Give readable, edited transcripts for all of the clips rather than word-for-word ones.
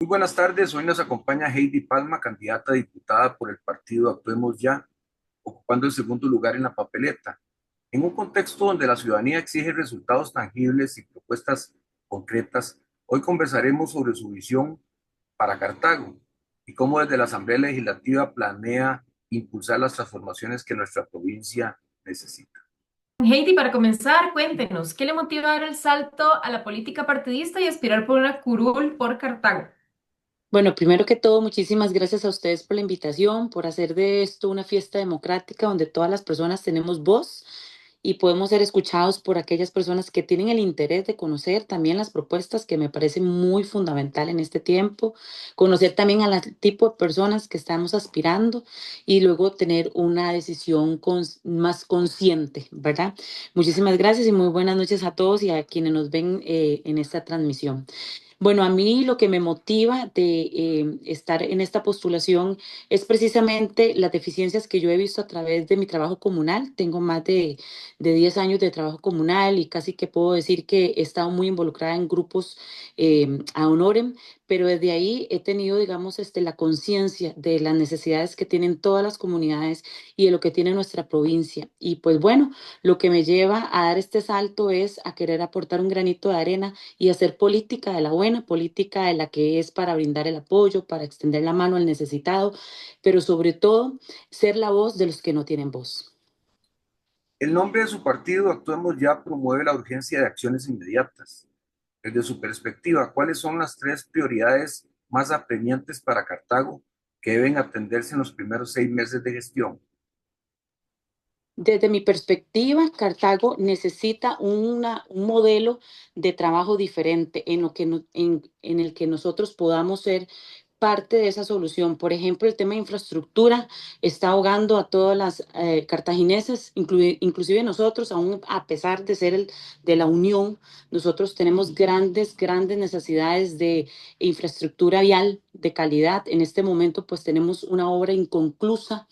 Muy buenas tardes, hoy nos acompaña Heidi Palma, candidata a diputada por el partido Actuemos Ya, ocupando el segundo lugar en la papeleta. En un contexto donde la ciudadanía exige resultados tangibles y propuestas concretas, hoy conversaremos sobre su visión para Cartago y cómo desde la Asamblea Legislativa planea impulsar las transformaciones que nuestra provincia necesita. Heidi, para comenzar, cuéntenos, ¿qué le motiva a dar el salto a la política partidista y aspirar por una curul por Cartago? Bueno, primero que todo, muchísimas gracias a ustedes por la invitación, por hacer de esto una fiesta democrática donde todas las personas tenemos voz y podemos ser escuchados por aquellas personas que tienen el interés de conocer también las propuestas que me parece muy fundamental en este tiempo, conocer también al tipo de personas que estamos aspirando y luego tener una decisión más consciente, ¿verdad? Muchísimas gracias y muy buenas noches a todos y a quienes nos ven en esta transmisión. Bueno, a mí lo que me motiva de estar en esta postulación es precisamente las deficiencias que yo he visto a través de mi trabajo comunal. Tengo más de 10 años de trabajo comunal y casi que puedo decir que he estado muy involucrada en grupos a honorem, pero desde ahí he tenido, digamos, la conciencia de las necesidades que tienen todas las comunidades y de lo que tiene nuestra provincia. Y pues bueno, lo que me lleva a dar este salto es a querer aportar un granito de arena y hacer política de la buena, política de la que es para brindar el apoyo, para extender la mano al necesitado, pero sobre todo ser la voz de los que no tienen voz. El nombre de su partido, Actuemos Ya, promueve la urgencia de acciones inmediatas. Desde su perspectiva, ¿cuáles son las tres prioridades más apremiantes para Cartago que deben atenderse en los primeros 6 meses de gestión? Desde mi perspectiva, Cartago necesita un modelo de trabajo diferente en, lo que en el que nosotros podamos ser parte de esa solución. Por ejemplo, el tema de infraestructura está ahogando a todas las cartagineses, inclusive nosotros, aún a pesar de ser de la Unión, nosotros tenemos grandes necesidades de infraestructura vial de calidad. En este momento, pues tenemos una obra inconclusa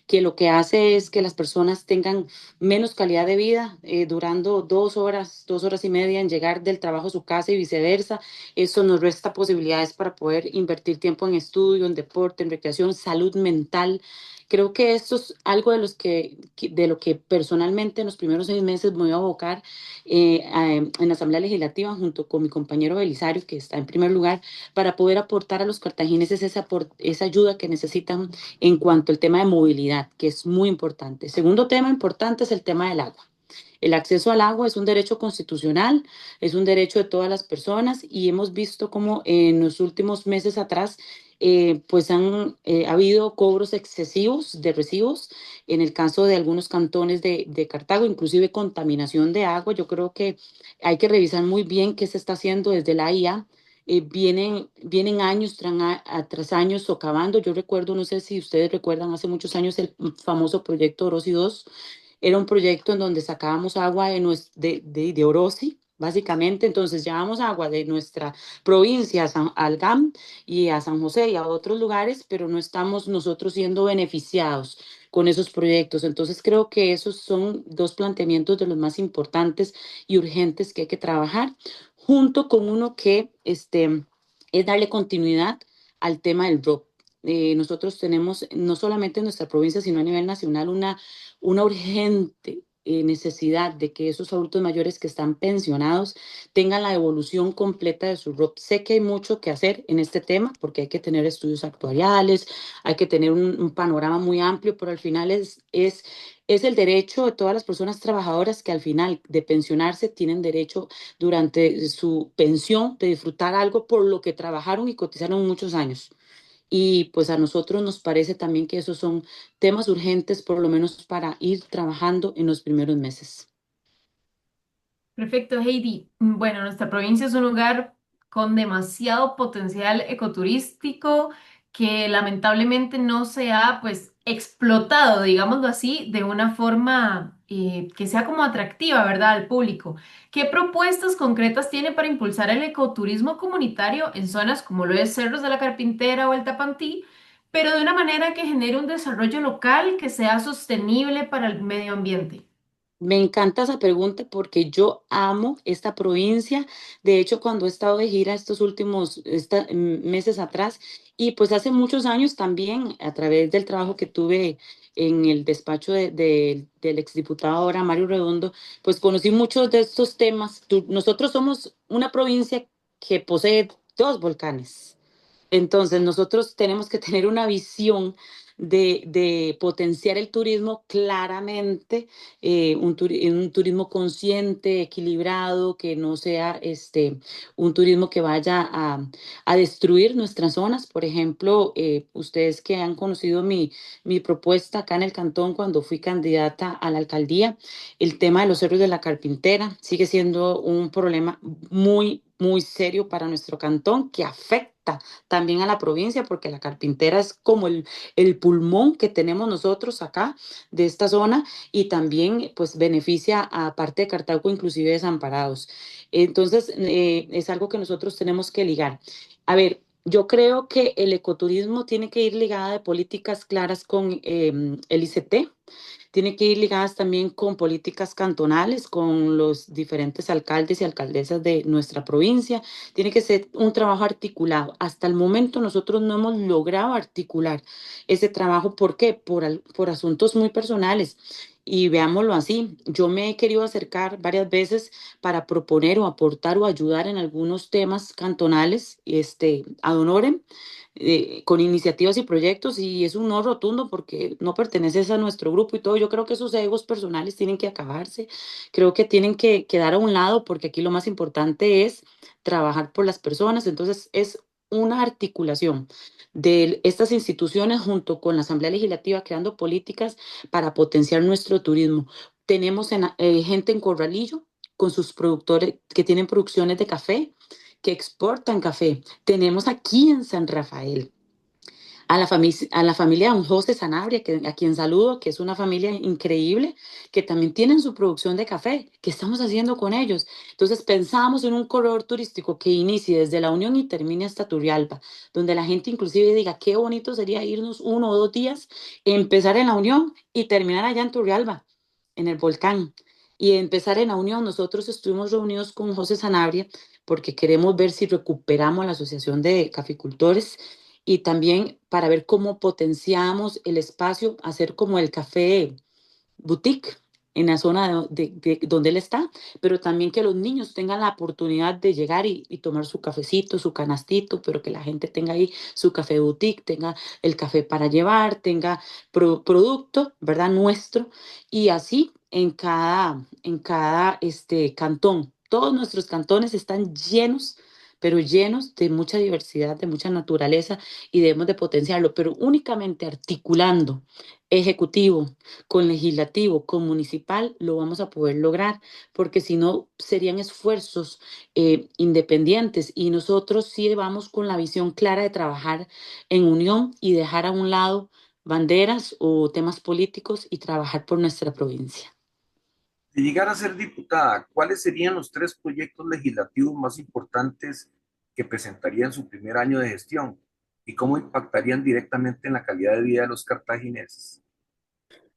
que lo que hace es que las personas tengan menos calidad de vida, durando 2 horas, 2 horas y media en llegar del trabajo a su casa y viceversa. Eso nos resta posibilidades para poder invertir tiempo en estudio, en deporte, en recreación, salud mental. Creo que esto es algo de, de lo que personalmente en los primeros 6 meses me voy a abocar en la Asamblea Legislativa junto con mi compañero Belisario, que está en primer lugar, para poder aportar a los cartagineses esa ayuda que necesitan en cuanto al tema de movilidad, que es muy importante. Segundo tema importante es el tema del agua. El acceso al agua es un derecho constitucional, es un derecho de todas las personas y hemos visto como en los últimos meses atrás pues ha habido cobros excesivos de recibos en el caso de algunos cantones de Cartago, inclusive contaminación de agua. Yo creo que hay que revisar muy bien qué se está haciendo desde la IA. Vienen años tras años socavando. Yo recuerdo, no sé si ustedes recuerdan, hace muchos años el famoso proyecto Orosi 2. Era un proyecto en donde sacábamos agua de Orosi, básicamente. Entonces llevamos agua de nuestra provincia al GAM y a San José y a otros lugares, pero no estamos nosotros siendo beneficiados con esos proyectos. Entonces creo que esos son dos planteamientos de los más importantes y urgentes que hay que trabajar, junto con uno que es darle continuidad al tema del ROP. Nosotros tenemos, no solamente en nuestra provincia, sino a nivel nacional, una urgente necesidad de que esos adultos mayores que están pensionados tengan la evolución completa de su ROP. Sé que hay mucho que hacer en este tema porque hay que tener estudios actuariales, hay que tener un panorama muy amplio, pero al final es el derecho de todas las personas trabajadoras que al final de pensionarse tienen derecho durante su pensión de disfrutar algo por lo que trabajaron y cotizaron muchos años. Y pues a nosotros nos parece también que esos son temas urgentes, por lo menos para ir trabajando en los primeros meses. Perfecto, Heidi. Bueno, nuestra provincia es un lugar con demasiado potencial ecoturístico que lamentablemente no se ha pues explotado, digámoslo así, de una forma que sea como atractiva, ¿verdad? Al público. ¿Qué propuestas concretas tiene para impulsar el ecoturismo comunitario en zonas como lo es Cerros de la Carpintera o el Tapantí, pero de una manera que genere un desarrollo local que sea sostenible para el medio ambiente? Me encanta esa pregunta porque yo amo esta provincia. De hecho, cuando he estado de gira estos últimos meses atrás, y pues hace muchos años también, a través del trabajo que tuve en el despacho del exdiputado ahora Mario Redondo, pues conocí muchos de estos temas. Nosotros somos una provincia que posee dos volcanes. Entonces, nosotros tenemos que tener una visión de potenciar el turismo claramente, un turismo consciente, equilibrado, que no sea un turismo que vaya a destruir nuestras zonas. Por ejemplo, ustedes que han conocido mi propuesta acá en el cantón cuando fui candidata a la alcaldía, el tema de los cerros de la Carpintera sigue siendo un problema muy, muy serio para nuestro cantón que afecta también a la provincia, porque la Carpintera es como el pulmón que tenemos nosotros acá de esta zona y también pues beneficia a parte de Cartago, inclusive desamparados. Entonces, es algo que nosotros tenemos que ligar. A ver, yo creo que el ecoturismo tiene que ir ligada de políticas claras con el ICT, tiene que ir ligadas también con políticas cantonales, con los diferentes alcaldes y alcaldesas de nuestra provincia. Tiene que ser un trabajo articulado. Hasta el momento nosotros no hemos logrado articular ese trabajo. ¿Por qué? Por asuntos muy personales. Y veámoslo así, yo me he querido acercar varias veces para proponer o aportar o ayudar en algunos temas cantonales, ad honorem, con iniciativas y proyectos, y es un no rotundo porque no perteneces a nuestro grupo y todo. Yo creo que esos egos personales tienen que acabarse, creo que tienen que quedar a un lado porque aquí lo más importante es trabajar por las personas. Entonces es una articulación de estas instituciones junto con la Asamblea Legislativa creando políticas para potenciar nuestro turismo. Tenemos gente en Corralillo con sus productores que tienen producciones de café, que exportan café. Tenemos aquí en San Rafael a la familia de don José Sanabria, a quien saludo, que es una familia increíble, que también tienen su producción de café. ¿Qué estamos haciendo con ellos? Entonces pensamos en un corredor turístico que inicie desde La Unión y termine hasta Turrialba, donde la gente inclusive diga, qué bonito sería irnos 1 o 2 días, empezar en La Unión y terminar allá en Turrialba, en el volcán. Y empezar en La Unión, nosotros estuvimos reunidos con José Sanabria porque queremos ver si recuperamos la Asociación de Caficultores y también para ver cómo potenciamos el espacio, hacer como el café boutique en la zona donde él está, pero también que los niños tengan la oportunidad de llegar y tomar su cafecito, su canastito, pero que la gente tenga ahí su café boutique, tenga el café para llevar, tenga producto, ¿verdad? Nuestro, y así en cada cantón. Todos nuestros cantones están llenos, pero llenos de mucha diversidad, de mucha naturaleza y debemos de potenciarlo, pero únicamente articulando ejecutivo, con legislativo, con municipal, lo vamos a poder lograr, porque si no serían esfuerzos independientes y nosotros sí vamos con la visión clara de trabajar en unión y dejar a un lado banderas o temas políticos y trabajar por nuestra provincia. Si llegara a ser diputada, ¿cuáles serían los tres proyectos legislativos más importantes que presentaría en su primer año de gestión? ¿Y cómo impactarían directamente en la calidad de vida de los cartagineses?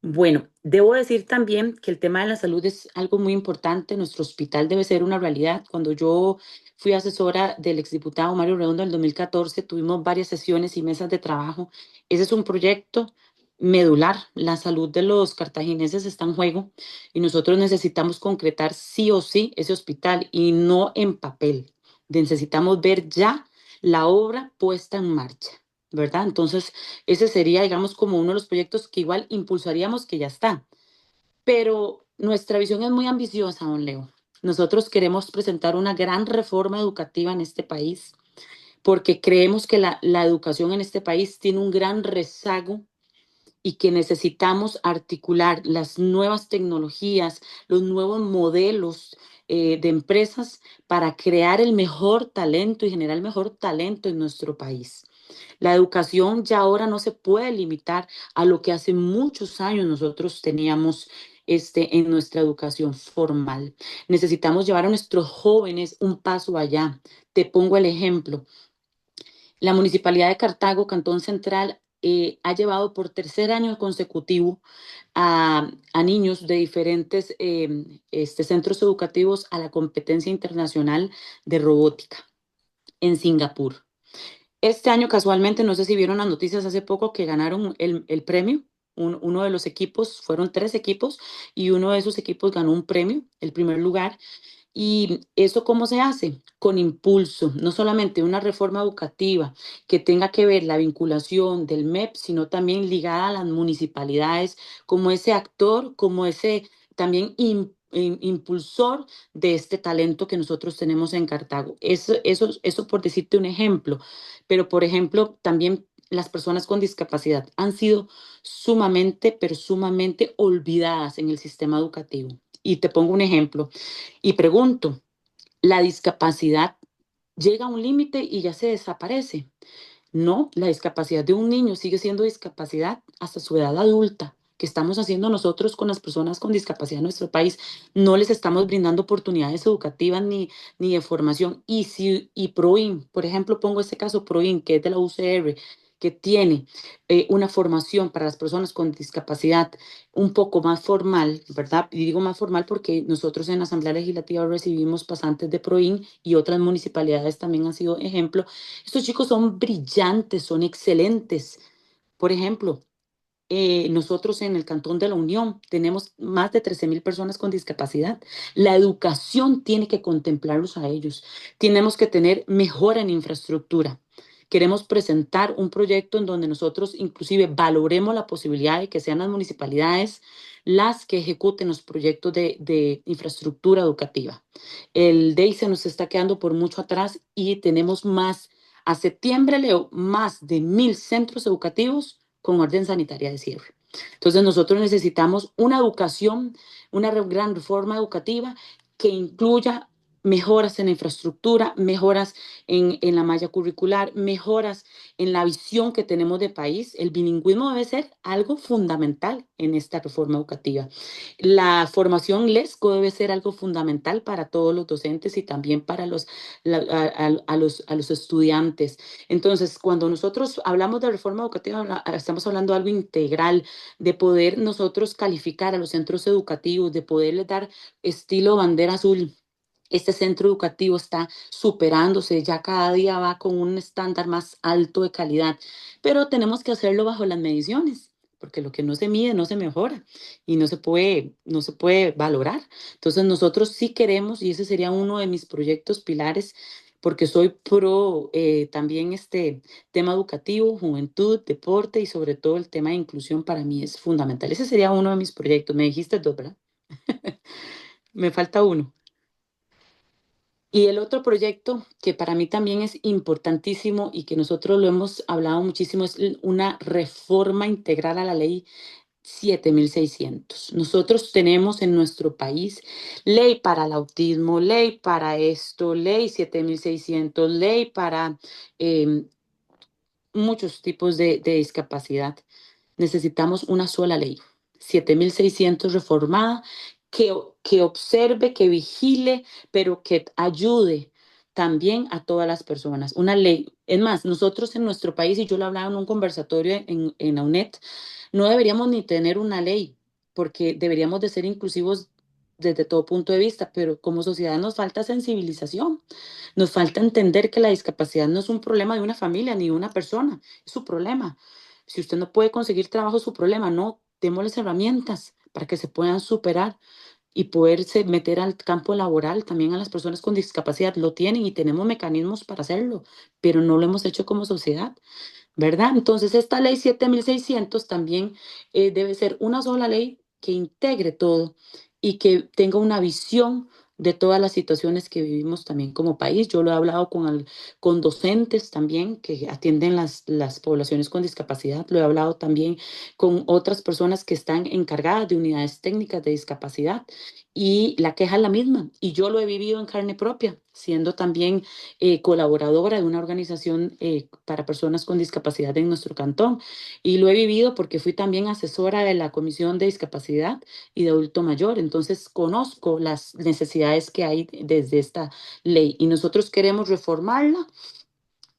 Bueno, debo decir también que el tema de la salud es algo muy importante. Nuestro hospital debe ser una realidad. Cuando yo fui asesora del exdiputado Mario Redondo en el 2014, tuvimos varias sesiones y mesas de trabajo. Ese es un proyecto medular. La salud de los cartagineses está en juego y nosotros necesitamos concretar sí o sí ese hospital y no en papel. Necesitamos ver ya la obra puesta en marcha, ¿verdad? Entonces, ese sería, digamos, como uno de los proyectos que igual impulsaríamos que ya está. Pero nuestra visión es muy ambiciosa, don Leo. Nosotros queremos presentar una gran reforma educativa en este país porque creemos que la educación en este país tiene un gran rezago y que necesitamos articular las nuevas tecnologías, los nuevos modelos de empresas para crear el mejor talento y generar el mejor talento en nuestro país. La educación ya ahora no se puede limitar a lo que hace muchos años nosotros teníamos en nuestra educación formal. Necesitamos llevar a nuestros jóvenes un paso allá. Te pongo el ejemplo. La Municipalidad de Cartago, Cantón Central, ha llevado por tercer año consecutivo a niños de diferentes centros educativos a la competencia internacional de robótica en Singapur. Este año casualmente, no sé si vieron las noticias hace poco que ganaron el premio. Uno de los equipos, fueron 3 equipos, y uno de esos equipos ganó un premio, el primer lugar. ¿Y eso cómo se hace? Con impulso, no solamente una reforma educativa que tenga que ver la vinculación del MEP, sino también ligada a las municipalidades como ese actor, como ese también impulsor de este talento que nosotros tenemos en Cartago. Eso por decirte un ejemplo, pero por ejemplo, también las personas con discapacidad han sido sumamente, pero sumamente olvidadas en el sistema educativo. Y te pongo un ejemplo. Y pregunto, ¿la discapacidad llega a un límite y ya se desaparece? No, la discapacidad de un niño sigue siendo discapacidad hasta su edad adulta. ¿Qué estamos haciendo nosotros con las personas con discapacidad en nuestro país? No les estamos brindando oportunidades educativas ni de formación. Y PROIN, por ejemplo, pongo este caso PROIN, que es de la UCR, que tiene una formación para las personas con discapacidad un poco más formal, ¿verdad? Y digo más formal porque nosotros en la Asamblea Legislativa recibimos pasantes de PROIN y otras municipalidades también han sido ejemplo. Estos chicos son brillantes, son excelentes. Por ejemplo, nosotros en el Cantón de la Unión tenemos más de 13.000 personas con discapacidad. La educación tiene que contemplarlos a ellos. Tenemos que tener mejora en infraestructura. Queremos presentar un proyecto en donde nosotros inclusive valoremos la posibilidad de que sean las municipalidades las que ejecuten los proyectos de infraestructura educativa. El DEI se nos está quedando por mucho atrás y tenemos más, a septiembre, Leo, más de 1.000 centros educativos con orden sanitaria de cierre. Entonces nosotros necesitamos una educación, una gran reforma educativa que incluya mejoras en la infraestructura, mejoras en la malla curricular, mejoras en la visión que tenemos de país. El bilingüismo debe ser algo fundamental en esta reforma educativa. La formación LESCO debe ser algo fundamental para todos los docentes y también para los estudiantes. Entonces, cuando nosotros hablamos de reforma educativa, estamos hablando de algo integral, de poder nosotros calificar a los centros educativos, de poderles dar estilo bandera azul. Este centro educativo está superándose, ya cada día va con un estándar más alto de calidad, pero tenemos que hacerlo bajo las mediciones, porque lo que no se mide no se mejora y no se puede valorar. Entonces nosotros sí queremos, y ese sería uno de mis proyectos pilares, porque soy pro también este tema educativo, juventud, deporte y sobre todo el tema de inclusión para mí es fundamental. Ese sería uno de mis proyectos. Me dijiste dos, ¿verdad? Me falta uno. Y el otro proyecto que para mí también es importantísimo y que nosotros lo hemos hablado muchísimo es una reforma integral a la ley 7.600. Nosotros tenemos en nuestro país ley para el autismo, ley para esto, ley 7.600, ley para eh, muchos tipos de discapacidad. Necesitamos una sola ley, 7.600 reformada, que observe, que vigile, pero que ayude también a todas las personas. Una ley, es más, nosotros en nuestro país, y yo lo hablaba en un conversatorio en la UNED, no deberíamos ni tener una ley, porque deberíamos de ser inclusivos desde todo punto de vista, pero como sociedad nos falta sensibilización, nos falta entender que la discapacidad no es un problema de una familia ni de una persona, es su problema. Si usted no puede conseguir trabajo, es su problema. No, démosles herramientas para que se puedan superar y poderse meter al campo laboral también a las personas con discapacidad. Lo tienen y tenemos mecanismos para hacerlo, pero no lo hemos hecho como sociedad, ¿verdad? Entonces, esta ley 7.600 también debe ser una sola ley que integre todo y que tenga una visión de todas las situaciones que vivimos también como país. Yo lo he hablado con docentes también que atienden las poblaciones con discapacidad. Lo he hablado también con otras personas que están encargadas de unidades técnicas de discapacidad y la queja es la misma. Y yo lo he vivido en carne propia, siendo también colaboradora de una organización para personas con discapacidad en nuestro cantón. Y lo he vivido porque fui también asesora de la Comisión de Discapacidad y de Adulto Mayor. Entonces conozco las necesidades que hay desde esta ley y nosotros queremos reformarla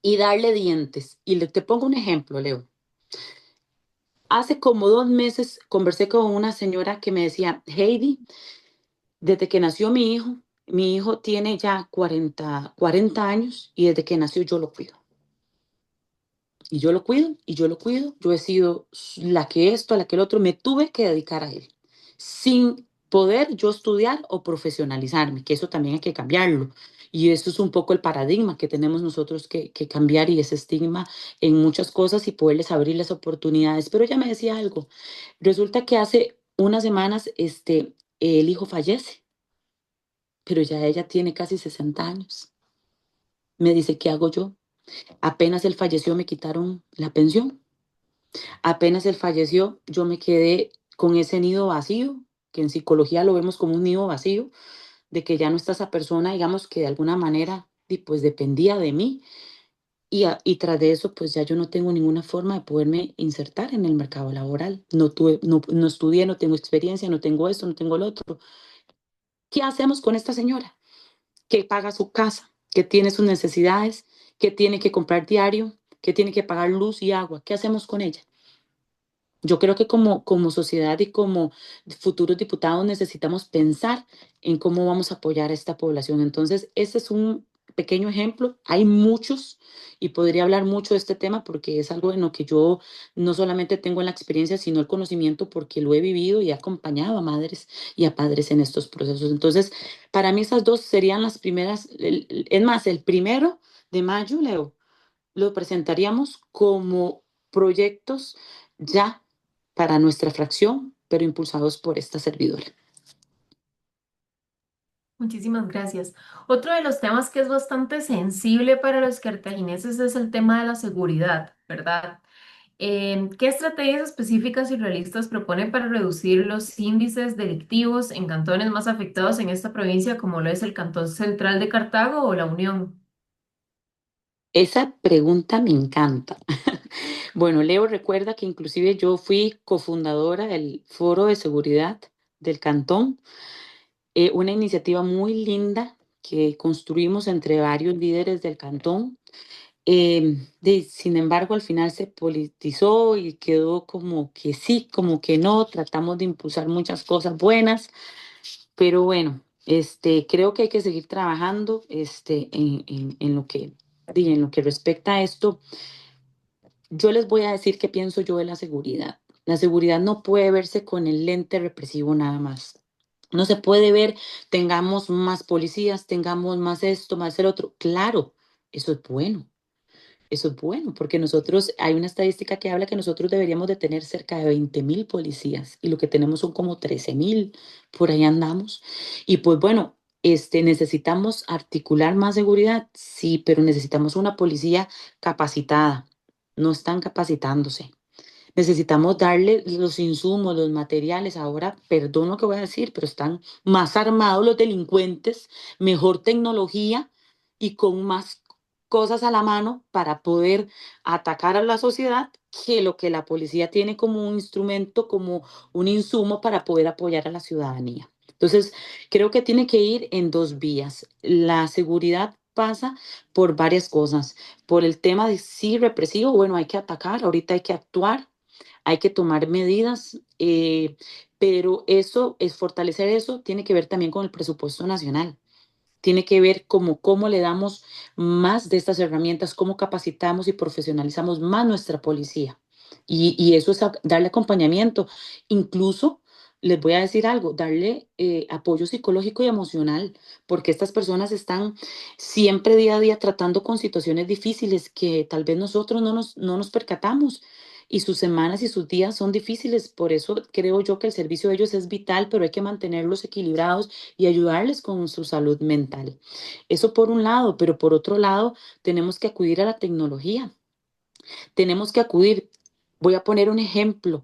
y darle dientes. Y te pongo un ejemplo, Leo. hace como 2 meses conversé con una señora que me decía, Heidi, desde que nació mi hijo tiene ya 40 años y desde que nació yo lo cuido. Y yo lo cuido, y yo lo cuido. Yo he sido la que esto, la que el otro. Me tuve que dedicar a él, sin poder yo estudiar o profesionalizarme, que eso también hay que cambiarlo. Y eso es un poco el paradigma que tenemos nosotros que cambiar y ese estigma en muchas cosas y poderles abrirles oportunidades. Pero ella me decía algo. Resulta que hace unas semanas el hijo fallece, pero ya ella tiene casi 60 años. Me dice, ¿qué hago yo? Apenas él falleció, me quitaron la pensión. Apenas él falleció, yo me quedé con ese nido vacío, que en psicología lo vemos como un nido vacío, de que ya no está esa persona, digamos, que de alguna manera pues dependía de mí. Y tras de eso, pues ya yo no tengo ninguna forma de poderme insertar en el mercado laboral. No estudié, no tengo experiencia, no tengo esto, no tengo lo otro. ¿Qué hacemos con esta señora que paga su casa, que tiene sus necesidades, que tiene que comprar diario, que tiene que pagar luz y agua? ¿Qué hacemos con ella? Yo creo que como sociedad y como futuros diputados necesitamos pensar en cómo vamos a apoyar a esta población. Entonces, este es un pequeño ejemplo. Hay muchos y podría hablar mucho de este tema porque es algo en lo que yo no solamente tengo la experiencia, sino el conocimiento porque lo he vivido y he acompañado a madres y a padres en estos procesos. Entonces, para mí esas dos serían las primeras. Es más, el 1 de mayo, Leo, lo presentaríamos como proyectos ya para nuestra fracción, pero impulsados por esta servidora. Muchísimas gracias. Otro de los temas que es bastante sensible para los cartagineses es el tema de la seguridad, ¿verdad? ¿Qué estrategias específicas y realistas propone para reducir los índices delictivos en cantones más afectados en esta provincia, como lo es el Cantón Central de Cartago o la Unión? Esa pregunta me encanta. Bueno, Leo recuerda que inclusive yo fui cofundadora del Foro de Seguridad del Cantón, una iniciativa muy linda que construimos entre varios líderes del cantón. Sin embargo, al final se politizó y quedó como que sí, como que no. Tratamos de impulsar muchas cosas buenas, pero bueno, creo que hay que seguir trabajando en en lo que respecta a esto. Yo les voy a decir qué pienso yo de la seguridad. La seguridad no puede verse con el lente represivo nada más. No se puede ver, tengamos más policías, tengamos más esto, más el otro. Claro, eso es bueno. Eso es bueno, porque nosotros, hay una estadística que habla que nosotros deberíamos de tener cerca de 20.000 policías y lo que tenemos son como 13.000, por ahí andamos. Y pues bueno, necesitamos articular más seguridad, sí, pero necesitamos una policía capacitada. No están capacitándose. Necesitamos darle los insumos, los materiales. Ahora, perdón lo que voy a decir, pero están más armados los delincuentes, mejor tecnología y con más cosas a la mano para poder atacar a la sociedad que lo que la policía tiene como un instrumento, como un insumo para poder apoyar a la ciudadanía. Entonces, creo que tiene que ir en dos vías. La seguridad pasa por varias cosas. Por el tema de sí represivo, bueno, hay que atacar, ahorita hay que actuar, hay que tomar medidas, pero eso es fortalecer eso, tiene que ver también con el presupuesto nacional. Tiene que ver cómo le damos más de estas herramientas, cómo capacitamos y profesionalizamos más nuestra policía. Y eso es darle acompañamiento. Incluso les voy a decir algo, darle apoyo psicológico y emocional, porque estas personas están siempre día a día tratando con situaciones difíciles que tal vez nosotros no nos percatamos. Y sus semanas y sus días son difíciles, por eso creo yo que el servicio de ellos es vital, pero hay que mantenerlos equilibrados y ayudarles con su salud mental. Eso por un lado, pero por otro lado, tenemos que acudir a la tecnología. Tenemos que acudir. Voy a poner un ejemplo,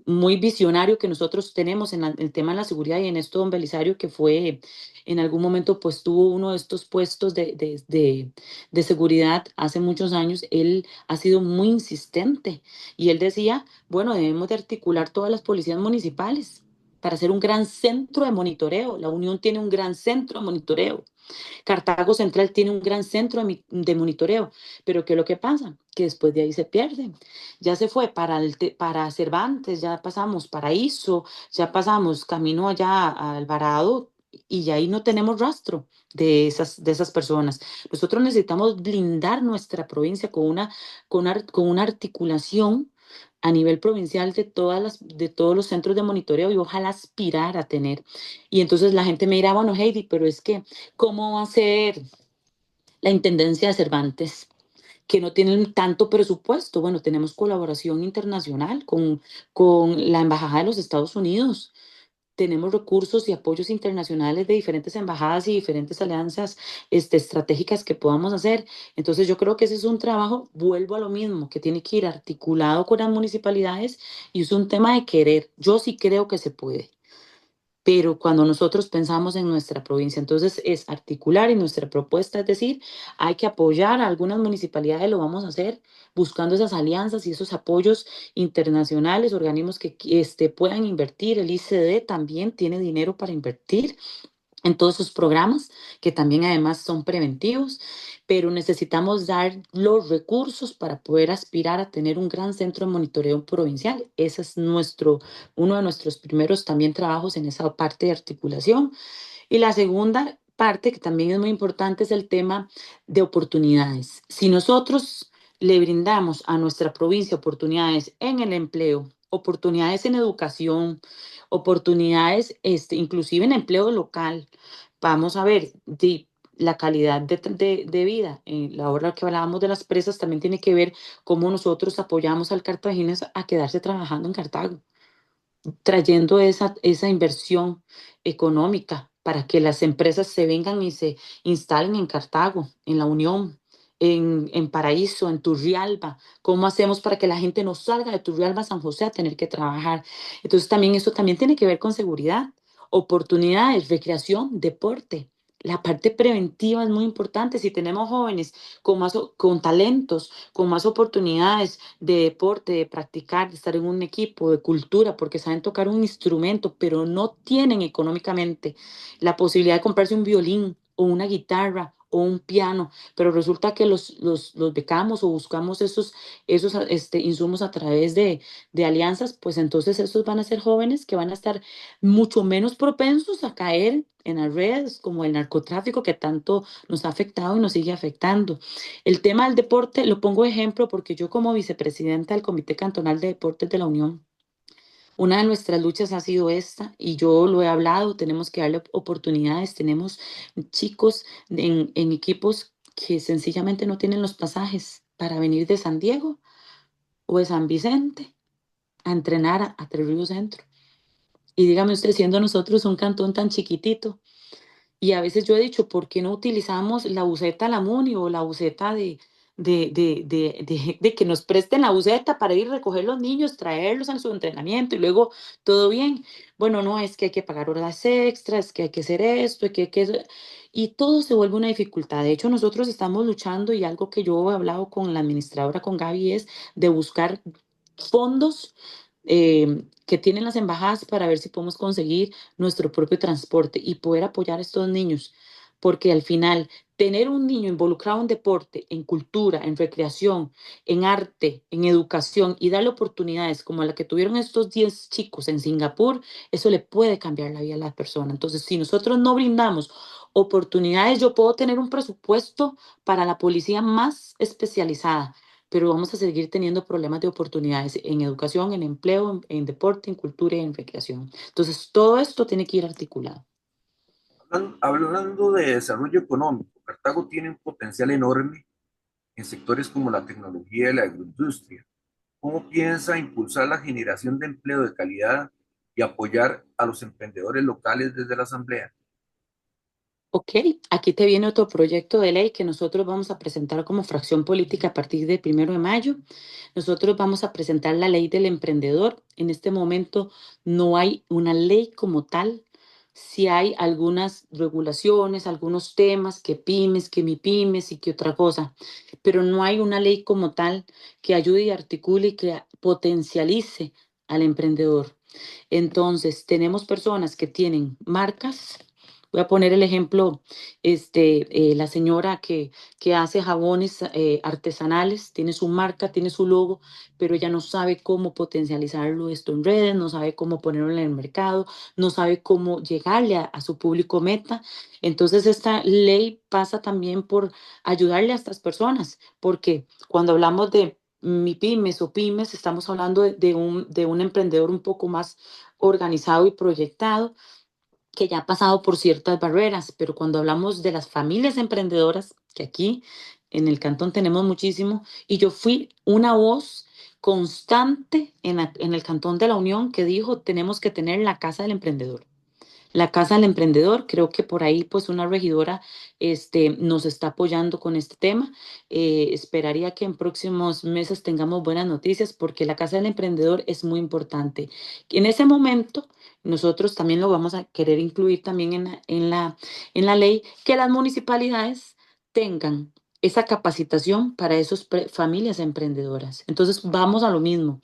muy visionario que nosotros tenemos en el tema de la seguridad y en esto don Belisario, que fue en algún momento, pues tuvo uno de estos puestos de seguridad hace muchos años. Él ha sido muy insistente y él decía, bueno, debemos de articular todas las policías municipales para hacer un gran centro de monitoreo. La Unión tiene un gran centro de monitoreo. Cartago Central tiene un gran centro de monitoreo, pero ¿qué es lo que pasa? Que después de ahí se pierde. Ya se fue para Cervantes, ya pasamos para Paraíso, ya pasamos camino allá a Alvarado y ya ahí no tenemos rastro de esas personas. Nosotros necesitamos blindar nuestra provincia con una articulación a nivel provincial de todos los centros de monitoreo y ojalá aspirar a tener. Y entonces la gente me dirá, bueno, Heidi, pero es que, ¿cómo va a ser la Intendencia de Cervantes, que no tienen tanto presupuesto? Bueno, tenemos colaboración internacional con la Embajada de los Estados Unidos. Tenemos recursos y apoyos internacionales de diferentes embajadas y diferentes alianzas estratégicas que podamos hacer. Entonces yo creo que ese es un trabajo, vuelvo a lo mismo, que tiene que ir articulado con las municipalidades y es un tema de querer. Yo sí creo que se puede. Pero cuando nosotros pensamos en nuestra provincia, entonces es articular y nuestra propuesta es decir, hay que apoyar a algunas municipalidades, lo vamos a hacer buscando esas alianzas y esos apoyos internacionales, organismos que puedan invertir. El ICD también tiene dinero para invertir en todos esos programas que también además son preventivos, pero necesitamos dar los recursos para poder aspirar a tener un gran centro de monitoreo provincial. Ese es uno de nuestros primeros también trabajos en esa parte de articulación. Y la segunda parte, que también es muy importante, es el tema de oportunidades. Si nosotros le brindamos a nuestra provincia oportunidades en el empleo, oportunidades en educación, oportunidades inclusive en empleo local, vamos a ver la calidad de vida. La hora que hablábamos de las presas también tiene que ver cómo nosotros apoyamos al cartaginés a quedarse trabajando en Cartago, trayendo esa inversión económica para que las empresas se vengan y se instalen en Cartago, en La Unión, en Paraíso, en Turrialba. ¿Cómo hacemos para que la gente no salga de Turrialba a San José a tener que trabajar? Entonces también eso también tiene que ver con seguridad, oportunidades, recreación, deporte. La parte preventiva es muy importante. Si tenemos jóvenes con talentos, con más oportunidades de deporte, de practicar, de estar en un equipo, de cultura, porque saben tocar un instrumento, pero no tienen económicamente la posibilidad de comprarse un violín o una guitarra o un piano, pero resulta que los becamos o buscamos esos insumos a través de alianzas, pues entonces esos van a ser jóvenes que van a estar mucho menos propensos a caer en las redes como el narcotráfico que tanto nos ha afectado y nos sigue afectando. El tema del deporte lo pongo de ejemplo porque yo como vicepresidenta del Comité Cantonal de Deportes de la Unión, una de nuestras luchas ha sido esta y yo lo he hablado, tenemos que darle oportunidades, tenemos chicos en equipos que sencillamente no tienen los pasajes para venir de San Diego o de San Vicente a entrenar a Tres Ríos Centro. Y dígame usted, siendo nosotros un cantón tan chiquitito, y a veces yo he dicho, ¿por qué no utilizamos la buseta La Muni o la buseta de que nos presten la buseta para ir a recoger los niños, traerlos a su entrenamiento y luego todo bien? Bueno, no, es que hay que pagar horas extras, que hay que hacer esto, y todo se vuelve una dificultad. De hecho, nosotros estamos luchando y algo que yo he hablado con la administradora, con Gaby, es de buscar fondos que tienen las embajadas para ver si podemos conseguir nuestro propio transporte y poder apoyar a estos niños, porque al final tener un niño involucrado en deporte, en cultura, en recreación, en arte, en educación y darle oportunidades como la que tuvieron estos 10 chicos en Singapur, eso le puede cambiar la vida a la persona. Entonces, si nosotros no brindamos oportunidades, yo puedo tener un presupuesto para la policía más especializada, pero vamos a seguir teniendo problemas de oportunidades en educación, en empleo, en deporte, en cultura y en recreación. Entonces, todo esto tiene que ir articulado. Hablando de desarrollo económico, Cartago tiene un potencial enorme en sectores como la tecnología y la agroindustria. ¿Cómo piensa impulsar la generación de empleo de calidad y apoyar a los emprendedores locales desde la Asamblea? Ok, aquí te viene otro proyecto de ley que nosotros vamos a presentar como fracción política a partir del 1 de mayo. Nosotros vamos a presentar la ley del emprendedor. En este momento no hay una ley como tal. Sí hay algunas regulaciones, algunos temas, que pymes, que mi pymes y que otra cosa, pero no hay una ley como tal que ayude y articule y que potencialice al emprendedor. Entonces, tenemos personas que tienen marcas, Voy a poner el ejemplo, la señora que hace jabones artesanales, tiene su marca, tiene su logo, pero ella no sabe cómo potencializarlo esto en redes, no sabe cómo ponerlo en el mercado, no sabe cómo llegarle a su público meta. Entonces, esta ley pasa también por ayudarle a estas personas, porque cuando hablamos de MIPYMES o pymes, estamos hablando de un emprendedor un poco más organizado y proyectado que ya ha pasado por ciertas barreras, pero cuando hablamos de las familias emprendedoras, que aquí en el cantón tenemos muchísimo, y yo fui una voz constante en el cantón de la Unión que dijo, tenemos que tener la casa del emprendedor. La Casa del Emprendedor, creo que por ahí pues una regidora nos está apoyando con este tema. Esperaría que en próximos meses tengamos buenas noticias porque la Casa del Emprendedor es muy importante. En ese momento, nosotros también lo vamos a querer incluir también en la ley, que las municipalidades tengan esa capacitación para esas familias emprendedoras. Entonces, vamos a lo mismo.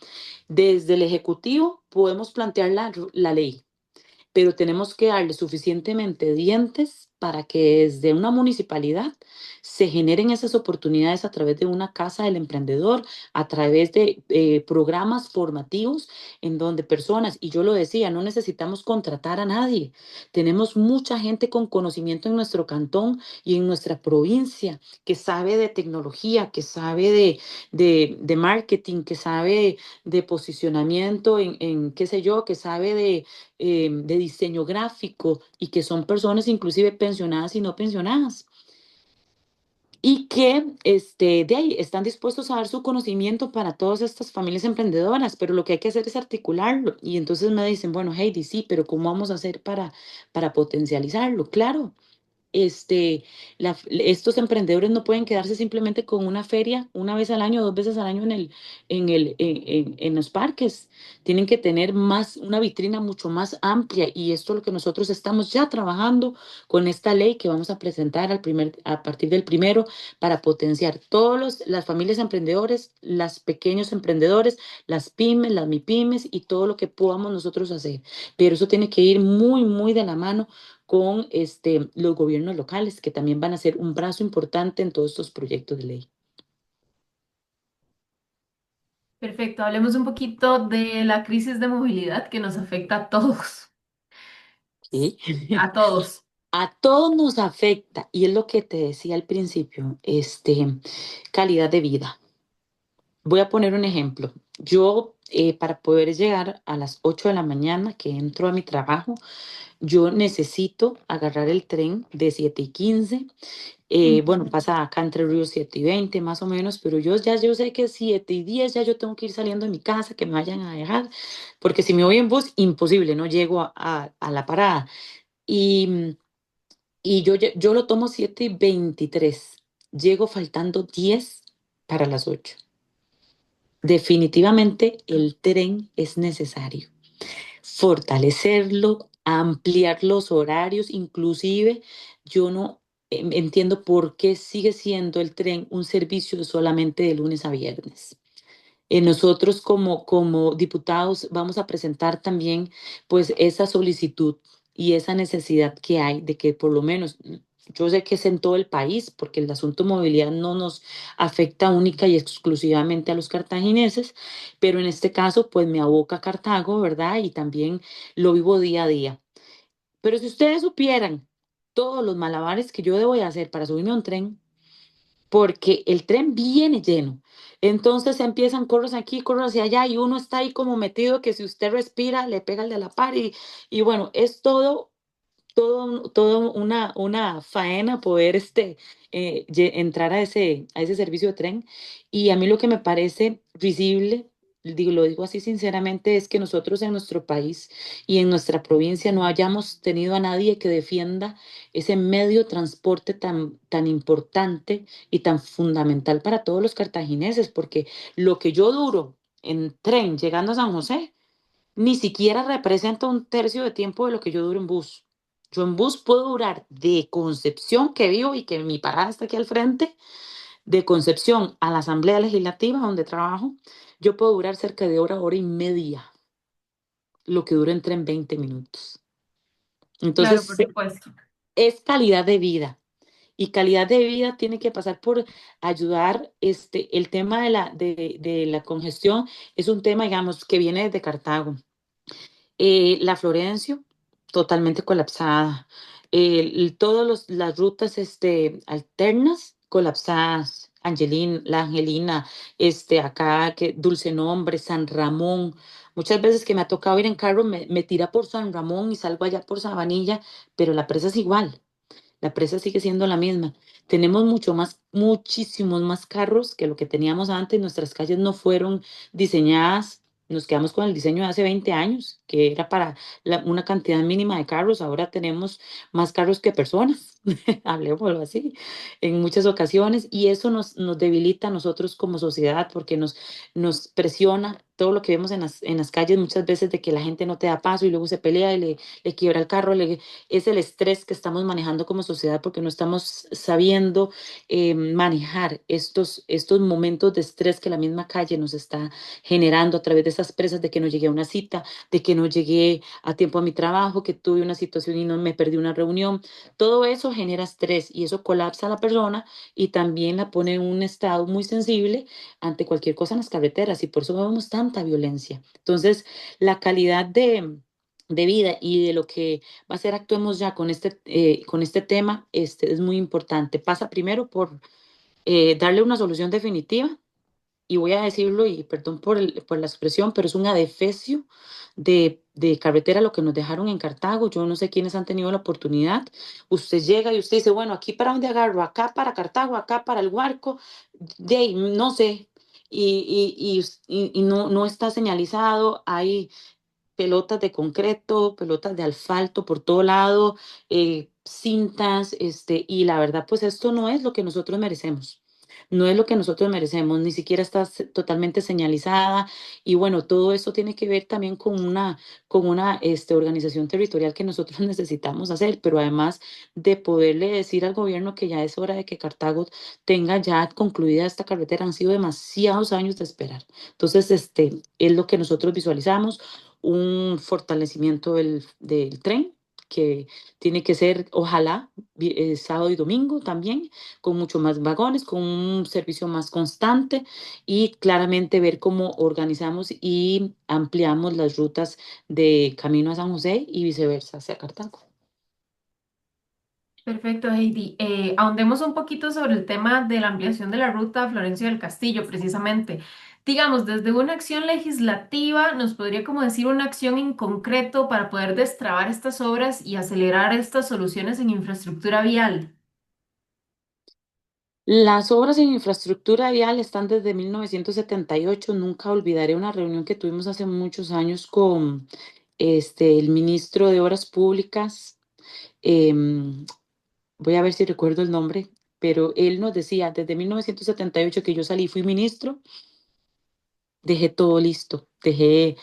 Desde el Ejecutivo podemos plantear la ley, pero tenemos que darle suficientemente dientes para que desde una municipalidad se generen esas oportunidades a través de una casa del emprendedor, a través de programas formativos en donde personas, y yo lo decía, no necesitamos contratar a nadie. Tenemos mucha gente con conocimiento en nuestro cantón y en nuestra provincia que sabe de tecnología, que sabe de marketing, que sabe de posicionamiento en qué sé yo, que sabe de diseño gráfico y que son personas inclusive pensionadas y no pensionadas y que de ahí están dispuestos a dar su conocimiento para todas estas familias emprendedoras, pero lo que hay que hacer es articularlo. Y entonces me dicen, bueno, Heidi, sí, pero ¿cómo vamos a hacer para potencializarlo? Claro, estos emprendedores no pueden quedarse simplemente con una feria una vez al año, dos veces al año en los parques. Tienen que tener una vitrina mucho más amplia y esto es lo que nosotros estamos ya trabajando con esta ley que vamos a presentar a partir del primero para potenciar todas las familias emprendedores, los pequeños emprendedores, las pymes, las MIPYMES y todo lo que podamos nosotros hacer. Pero eso tiene que ir muy, muy de la mano con los gobiernos locales, que también van a ser un brazo importante en todos estos proyectos de ley. Perfecto, hablemos un poquito de la crisis de movilidad que nos afecta a todos, ¿Sí? a todos. A todos nos afecta, y es lo que te decía al principio, calidad de vida. Voy a poner un ejemplo. Yo, para poder llegar a las 8 de la mañana que entro a mi trabajo, yo necesito agarrar el tren de 7:15. Bueno, Ujú. pasa acá entre Río 7:20 más o menos, pero yo sé que 7:10 ya yo tengo que ir saliendo de mi casa, que me vayan a dejar, porque si me voy en bus, imposible, no llego a la parada. Y, y yo lo tomo 7:23, llego faltando 10 para las 8. Definitivamente el tren es necesario. Fortalecerlo, ampliar los horarios, inclusive yo no entiendo por qué sigue siendo el tren un servicio solamente de lunes a viernes. Nosotros como diputados vamos a presentar también pues esa solicitud y esa necesidad que hay de que por lo menos, yo sé que es en todo el país, porque el asunto de movilidad no nos afecta única y exclusivamente a los cartagineses, pero en este caso pues me aboca a Cartago, ¿verdad? Y también lo vivo día a día. Pero si ustedes supieran todos los malabares que yo debo de hacer para subirme a un tren, porque el tren viene lleno. Entonces empiezan corros aquí, corros hacia allá y uno está ahí como metido que si usted respira le pega el de la par y bueno, es todo una faena poder entrar a ese servicio de tren. Y a mí lo que me parece visible, lo digo así sinceramente, es que nosotros en nuestro país y en nuestra provincia no hayamos tenido a nadie que defienda ese medio de transporte tan importante y tan fundamental para todos los cartagineses, porque lo que yo duro en tren llegando a San José, ni siquiera representa un tercio de tiempo de lo que yo duro en bus. Yo en bus puedo durar de Concepción, que vivo y que mi parada está aquí al frente, de Concepción a la Asamblea Legislativa, donde trabajo, yo puedo durar cerca de hora, hora y media, lo que dura en tren 20 minutos. Claro, Entonces, por supuesto. es calidad de vida. Y calidad de vida tiene que pasar por ayudar, el tema de la congestión es un tema, digamos, que viene desde Cartago. La Florencio, totalmente colapsada. Todas las rutas alternas colapsadas. La Angelina, acá, que Dulce Nombre, San Ramón. Muchas veces que me ha tocado ir en carro, me tira por San Ramón y salgo allá por Sabanilla, pero la presa es igual. La presa sigue siendo la misma. Tenemos muchísimos más carros que lo que teníamos antes. Nuestras calles no fueron diseñadas. Nos quedamos con el diseño de hace 20 años, que era para una cantidad mínima de carros. Ahora tenemos más carros que personas, hablemoslo así, en muchas ocasiones. Y eso nos debilita a nosotros como sociedad porque nos presiona todo lo que vemos en las calles muchas veces de que la gente no te da paso y luego se pelea y le quiebra el carro, es el estrés que estamos manejando como sociedad porque no estamos sabiendo manejar estos momentos de estrés que la misma calle nos está generando a través de esas presas de que no llegué a una cita, de que no llegué a tiempo a mi trabajo, que tuve una situación y no me perdí una reunión. Todo eso genera estrés y eso colapsa a la persona y también la pone en un estado muy sensible ante cualquier cosa en las carreteras y por eso vemos tanta violencia. Entonces, la calidad de vida y de lo que va a ser Actuemos Ya con este tema, es muy importante. Pasa primero por darle una solución definitiva, y voy a decirlo, y perdón por la expresión, pero es un adefesio de carretera lo que nos dejaron en Cartago. Yo no sé quiénes han tenido la oportunidad. Usted llega y usted dice, bueno, ¿aquí para dónde agarro? Acá para Cartago, acá para el Huarco, de ahí, no sé. Y no está señalizado. Hay pelotas de concreto, pelotas de asfalto por todo lado, cintas, y la verdad, pues esto no es lo que nosotros merecemos. No es lo que nosotros merecemos, ni siquiera está totalmente señalizada. Y bueno, todo esto tiene que ver también con una organización territorial que nosotros necesitamos hacer, pero además de poderle decir al gobierno que ya es hora de que Cartago tenga ya concluida esta carretera. Han sido demasiados años de esperar. Entonces, es lo que nosotros visualizamos, un fortalecimiento del tren que tiene que ser, ojalá, sábado y domingo también, con mucho más vagones, con un servicio más constante y claramente ver cómo organizamos y ampliamos las rutas de camino a San José y viceversa hacia Cartago. Perfecto, Heidi. Ahondemos un poquito sobre el tema de la ampliación de la ruta Florencio del Castillo, precisamente. Digamos, desde una acción legislativa, nos podría como decir una acción en concreto para poder destrabar estas obras y acelerar estas soluciones en infraestructura vial. Las obras en infraestructura vial están desde 1978. Nunca olvidaré una reunión que tuvimos hace muchos años con el ministro de Obras Públicas. em, Voy a ver si recuerdo el nombre, pero él nos decía, desde 1978 que yo salí, fui ministro, dejé todo listo, dejé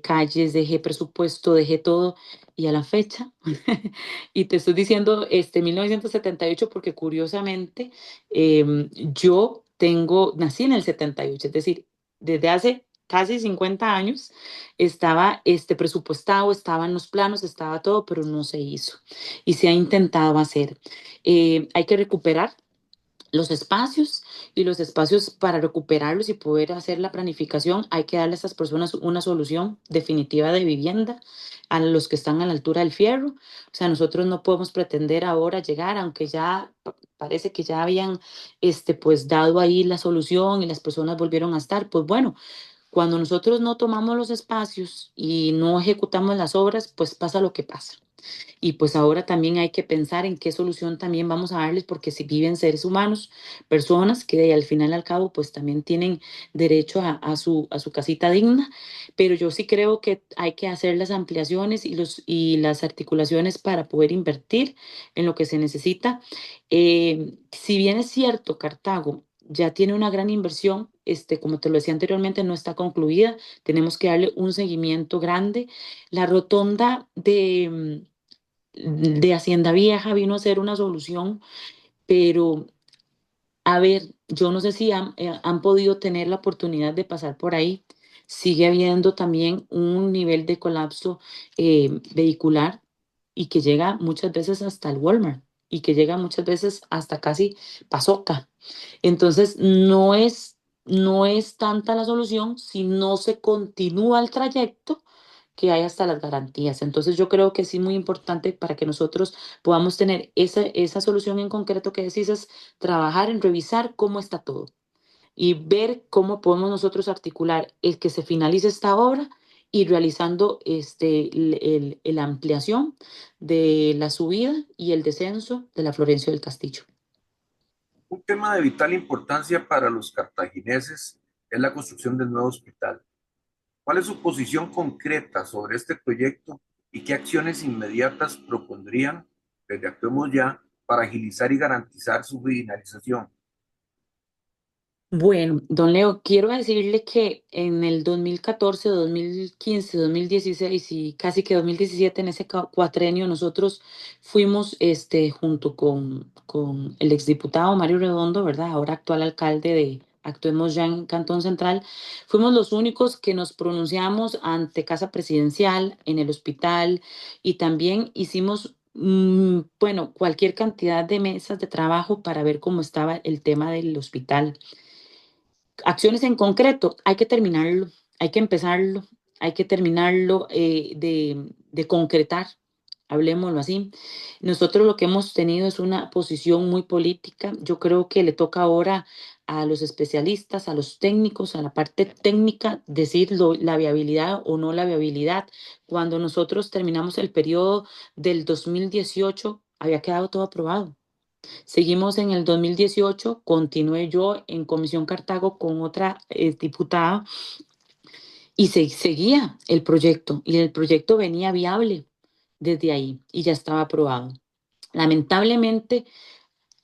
calles, dejé presupuesto, dejé todo. Y a la fecha, y te estoy diciendo 1978 porque curiosamente nací en el 78, es decir, desde hace casi 50 años estaba presupuestado, estaban los planos, estaba todo, pero no se hizo. Y se ha intentado hacer. Hay que recuperar los espacios, y los espacios, para recuperarlos y poder hacer la planificación, hay que darle a estas personas una solución definitiva de vivienda a los que están a la altura del fierro. O sea, nosotros no podemos pretender ahora llegar, aunque ya parece que ya habían pues dado ahí la solución y las personas volvieron a estar. Pues bueno, cuando nosotros no tomamos los espacios y no ejecutamos las obras, pues pasa lo que pasa. Y pues ahora también hay que pensar en qué solución también vamos a darles, porque si viven seres humanos, personas que al final y al cabo pues también tienen derecho a su casita digna, pero yo sí creo que hay que hacer las ampliaciones y las articulaciones para poder invertir en lo que se necesita. Si bien es cierto, Cartago ya tiene una gran inversión, como te lo decía anteriormente, no está concluida, tenemos que darle un seguimiento grande. La rotonda de Hacienda Vieja vino a ser una solución, pero a ver, yo no sé si han podido tener la oportunidad de pasar por ahí. Sigue habiendo también un nivel de colapso vehicular. y que llega muchas veces hasta el Walmart y que llega muchas veces hasta casi Pasoca. Entonces, no es tanta la solución si no se continúa el trayecto que hay hasta las garantías. Entonces, yo creo que sí muy importante para que nosotros podamos tener esa solución en concreto que decís es trabajar en revisar cómo está todo y ver cómo podemos nosotros articular el que se finalice esta obra y realizando la ampliación de la subida y el descenso de la Florencio del Castillo. Un tema de vital importancia para los cartagineses es la construcción del nuevo hospital. ¿Cuál es su posición concreta sobre este proyecto y qué acciones inmediatas propondrían desde Actuemos Ya para agilizar y garantizar su finalización? Bueno, don Leo, quiero decirle que en el 2014, 2015, 2016 y casi que 2017, en ese cuatrenio, nosotros fuimos junto con el exdiputado Mario Redondo, ¿verdad? Ahora actual alcalde de Actuemos Ya en Cantón Central, fuimos los únicos que nos pronunciamos ante Casa Presidencial, en el hospital, y también hicimos, bueno, cualquier cantidad de mesas de trabajo para ver cómo estaba el tema del hospital. Acciones en concreto, hay que terminarlo, hay que empezarlo, hay que terminarlo de concretar, hablemoslo así. Nosotros lo que hemos tenido es una posición muy política. Yo creo que le toca ahora a los especialistas, a los técnicos, a la parte técnica, decir la viabilidad o no la viabilidad. Cuando nosotros terminamos el periodo del 2018, había quedado todo aprobado. Seguimos en el 2018, continué yo en Comisión Cartago con otra diputada y seguía el proyecto y el proyecto venía viable desde ahí y ya estaba aprobado. Lamentablemente,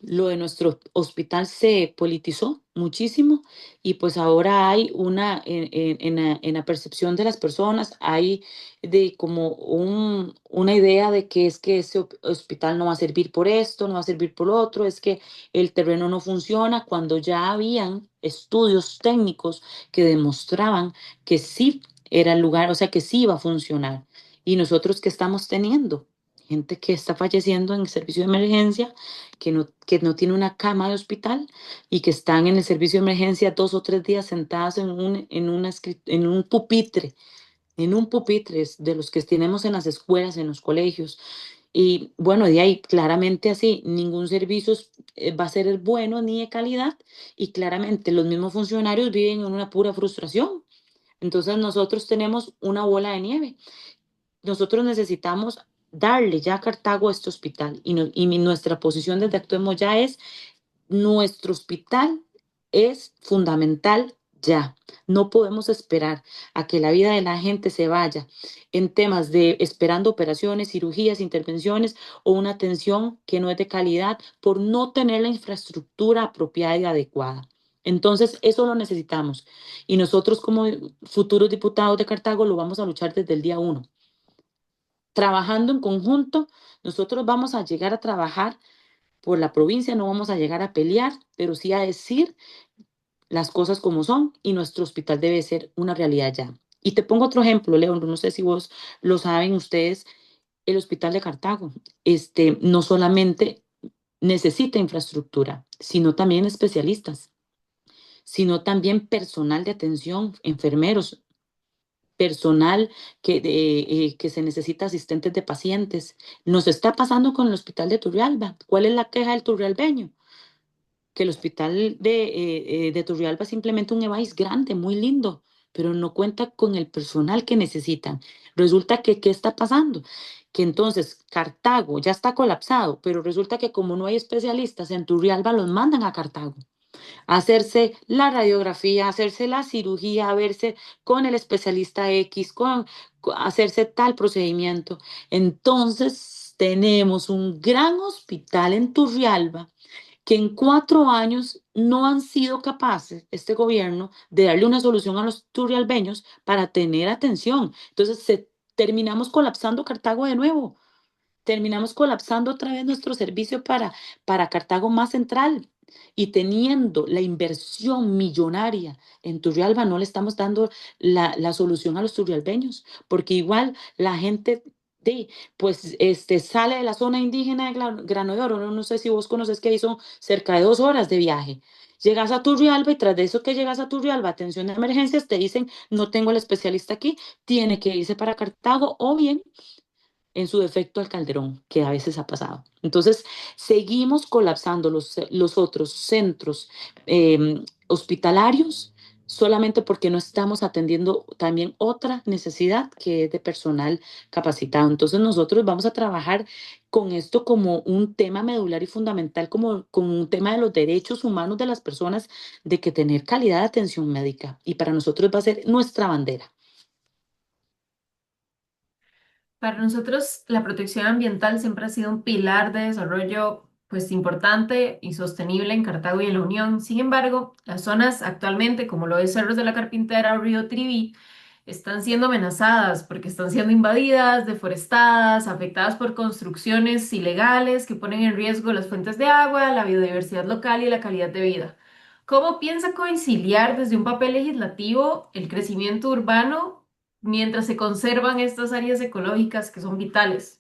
lo de nuestro hospital se politizó muchísimo y pues ahora hay en la percepción de las personas, hay de como una idea de que es que ese hospital no va a servir por esto, no va a servir por lo otro, es que el terreno no funciona cuando ya habían estudios técnicos que demostraban que sí era el lugar, o sea, que sí iba a funcionar. Y nosotros, ¿qué estamos teniendo? Gente que está falleciendo en el servicio de emergencia, que no tiene una cama de hospital y que están en el servicio de emergencia 2 o 3 días sentadas en un pupitre de los que tenemos en las escuelas, en los colegios. Y bueno, de ahí claramente así, ningún servicio va a ser el bueno ni de calidad y claramente los mismos funcionarios viven en una pura frustración. Entonces nosotros tenemos una bola de nieve. Nosotros necesitamos darle ya a Cartago este hospital nuestra posición desde Actuemos Ya es nuestro hospital es fundamental ya. No podemos esperar a que la vida de la gente se vaya en temas de esperando operaciones, cirugías, intervenciones o una atención que no es de calidad por no tener la infraestructura apropiada y adecuada. Entonces, eso lo necesitamos. Y nosotros como futuros diputados de Cartago lo vamos a luchar desde el día 1. Trabajando en conjunto, nosotros vamos a llegar a trabajar por la provincia, no vamos a llegar a pelear, pero sí a decir las cosas como son y nuestro hospital debe ser una realidad ya. Y te pongo otro ejemplo, León, no sé si vos lo saben ustedes, el hospital de Cartago, no solamente necesita infraestructura, sino también especialistas, sino también personal de atención, enfermeros, personal que se necesita asistentes de pacientes. Nos está pasando con el hospital de Turrialba. ¿Cuál es la queja del turrialbeño? Que el hospital de Turrialba es simplemente un EVAIS grande, muy lindo, pero no cuenta con el personal que necesitan. Resulta que, ¿qué está pasando? Que entonces Cartago ya está colapsado, pero resulta que como no hay especialistas en Turrialba, los mandan a Cartago hacerse la radiografía, hacerse la cirugía, a verse con el especialista X, hacerse tal procedimiento. Entonces, tenemos un gran hospital en Turrialba que en 4 años no han sido capaces, este gobierno, de darle una solución a los turrialbeños para tener atención. Entonces, terminamos colapsando Cartago de nuevo. Terminamos colapsando otra vez nuestro servicio para Cartago más central y teniendo la inversión millonaria en Turrialba, no le estamos dando la solución a los turrialbeños, porque igual la gente de, pues sale de la zona indígena de Grano de Oro. No sé si vos conoces que hizo cerca de 2 horas de viaje. Llegas a Turrialba y tras de eso que llegas a Turrialba, atención de emergencias, te dicen, no tengo el especialista aquí, tiene que irse para Cartago o bien en su defecto al Calderón, que a veces ha pasado. Entonces, seguimos colapsando los otros centros hospitalarios solamente porque no estamos atendiendo también otra necesidad que es de personal capacitado. Entonces, nosotros vamos a trabajar con esto como un tema medular y fundamental, como un tema de los derechos humanos de las personas, de que tener calidad de atención médica. Y para nosotros va a ser nuestra bandera. Para nosotros, la protección ambiental siempre ha sido un pilar de desarrollo, pues, importante y sostenible en Cartago y en la Unión. Sin embargo, las zonas actualmente, como lo es Cerros de la Carpintera o Río Tiriví, están siendo amenazadas porque están siendo invadidas, deforestadas, afectadas por construcciones ilegales que ponen en riesgo las fuentes de agua, la biodiversidad local y la calidad de vida. ¿Cómo piensa conciliar desde un papel legislativo el crecimiento urbano mientras se conservan estas áreas ecológicas que son vitales?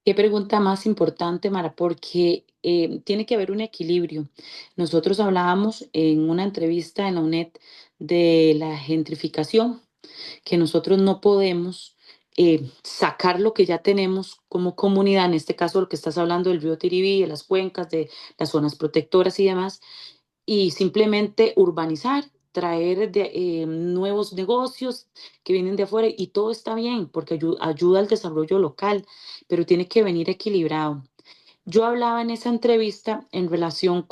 Qué pregunta más importante, Mara, porque tiene que haber un equilibrio. Nosotros hablábamos en una entrevista en la UNED de la gentrificación, que nosotros no podemos sacar lo que ya tenemos como comunidad, en este caso lo que estás hablando del río Tiribí, de las cuencas, de las zonas protectoras y demás, y simplemente urbanizar, traer nuevos negocios que vienen de afuera y todo está bien porque ayuda al desarrollo local, pero tiene que venir equilibrado. Yo hablaba en esa entrevista en relación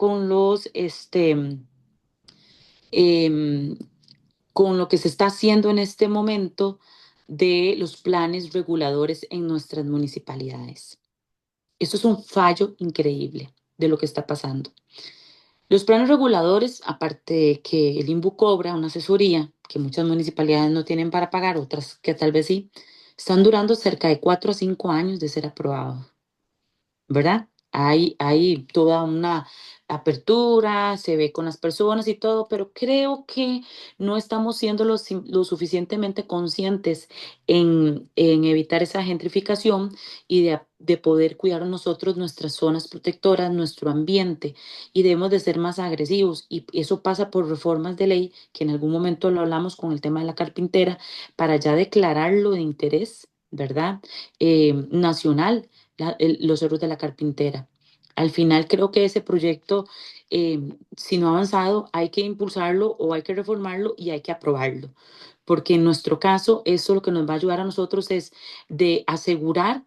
em, con lo que se está haciendo en este momento de los planes reguladores en nuestras municipalidades. Esto es un fallo increíble de lo que está pasando. Los planes reguladores, aparte de que el INBU cobra una asesoría que muchas municipalidades no tienen para pagar, otras que tal vez sí, están durando cerca de 4 a 5 años de ser aprobados. ¿Verdad? Hay toda una apertura, se ve con las personas y todo, pero creo que no estamos siendo lo suficientemente conscientes en evitar esa gentrificación y de poder cuidar nosotros nuestras zonas protectoras, nuestro ambiente, y debemos de ser más agresivos. Y eso pasa por reformas de ley, que en algún momento lo hablamos con el tema de la carpintera, para ya declararlo de interés, ¿verdad? Nacional los Cerros de la Carpintera. Al final creo que ese proyecto, si no ha avanzado, hay que impulsarlo o hay que reformarlo y hay que aprobarlo. Porque en nuestro caso, eso lo que nos va a ayudar a nosotros es de asegurar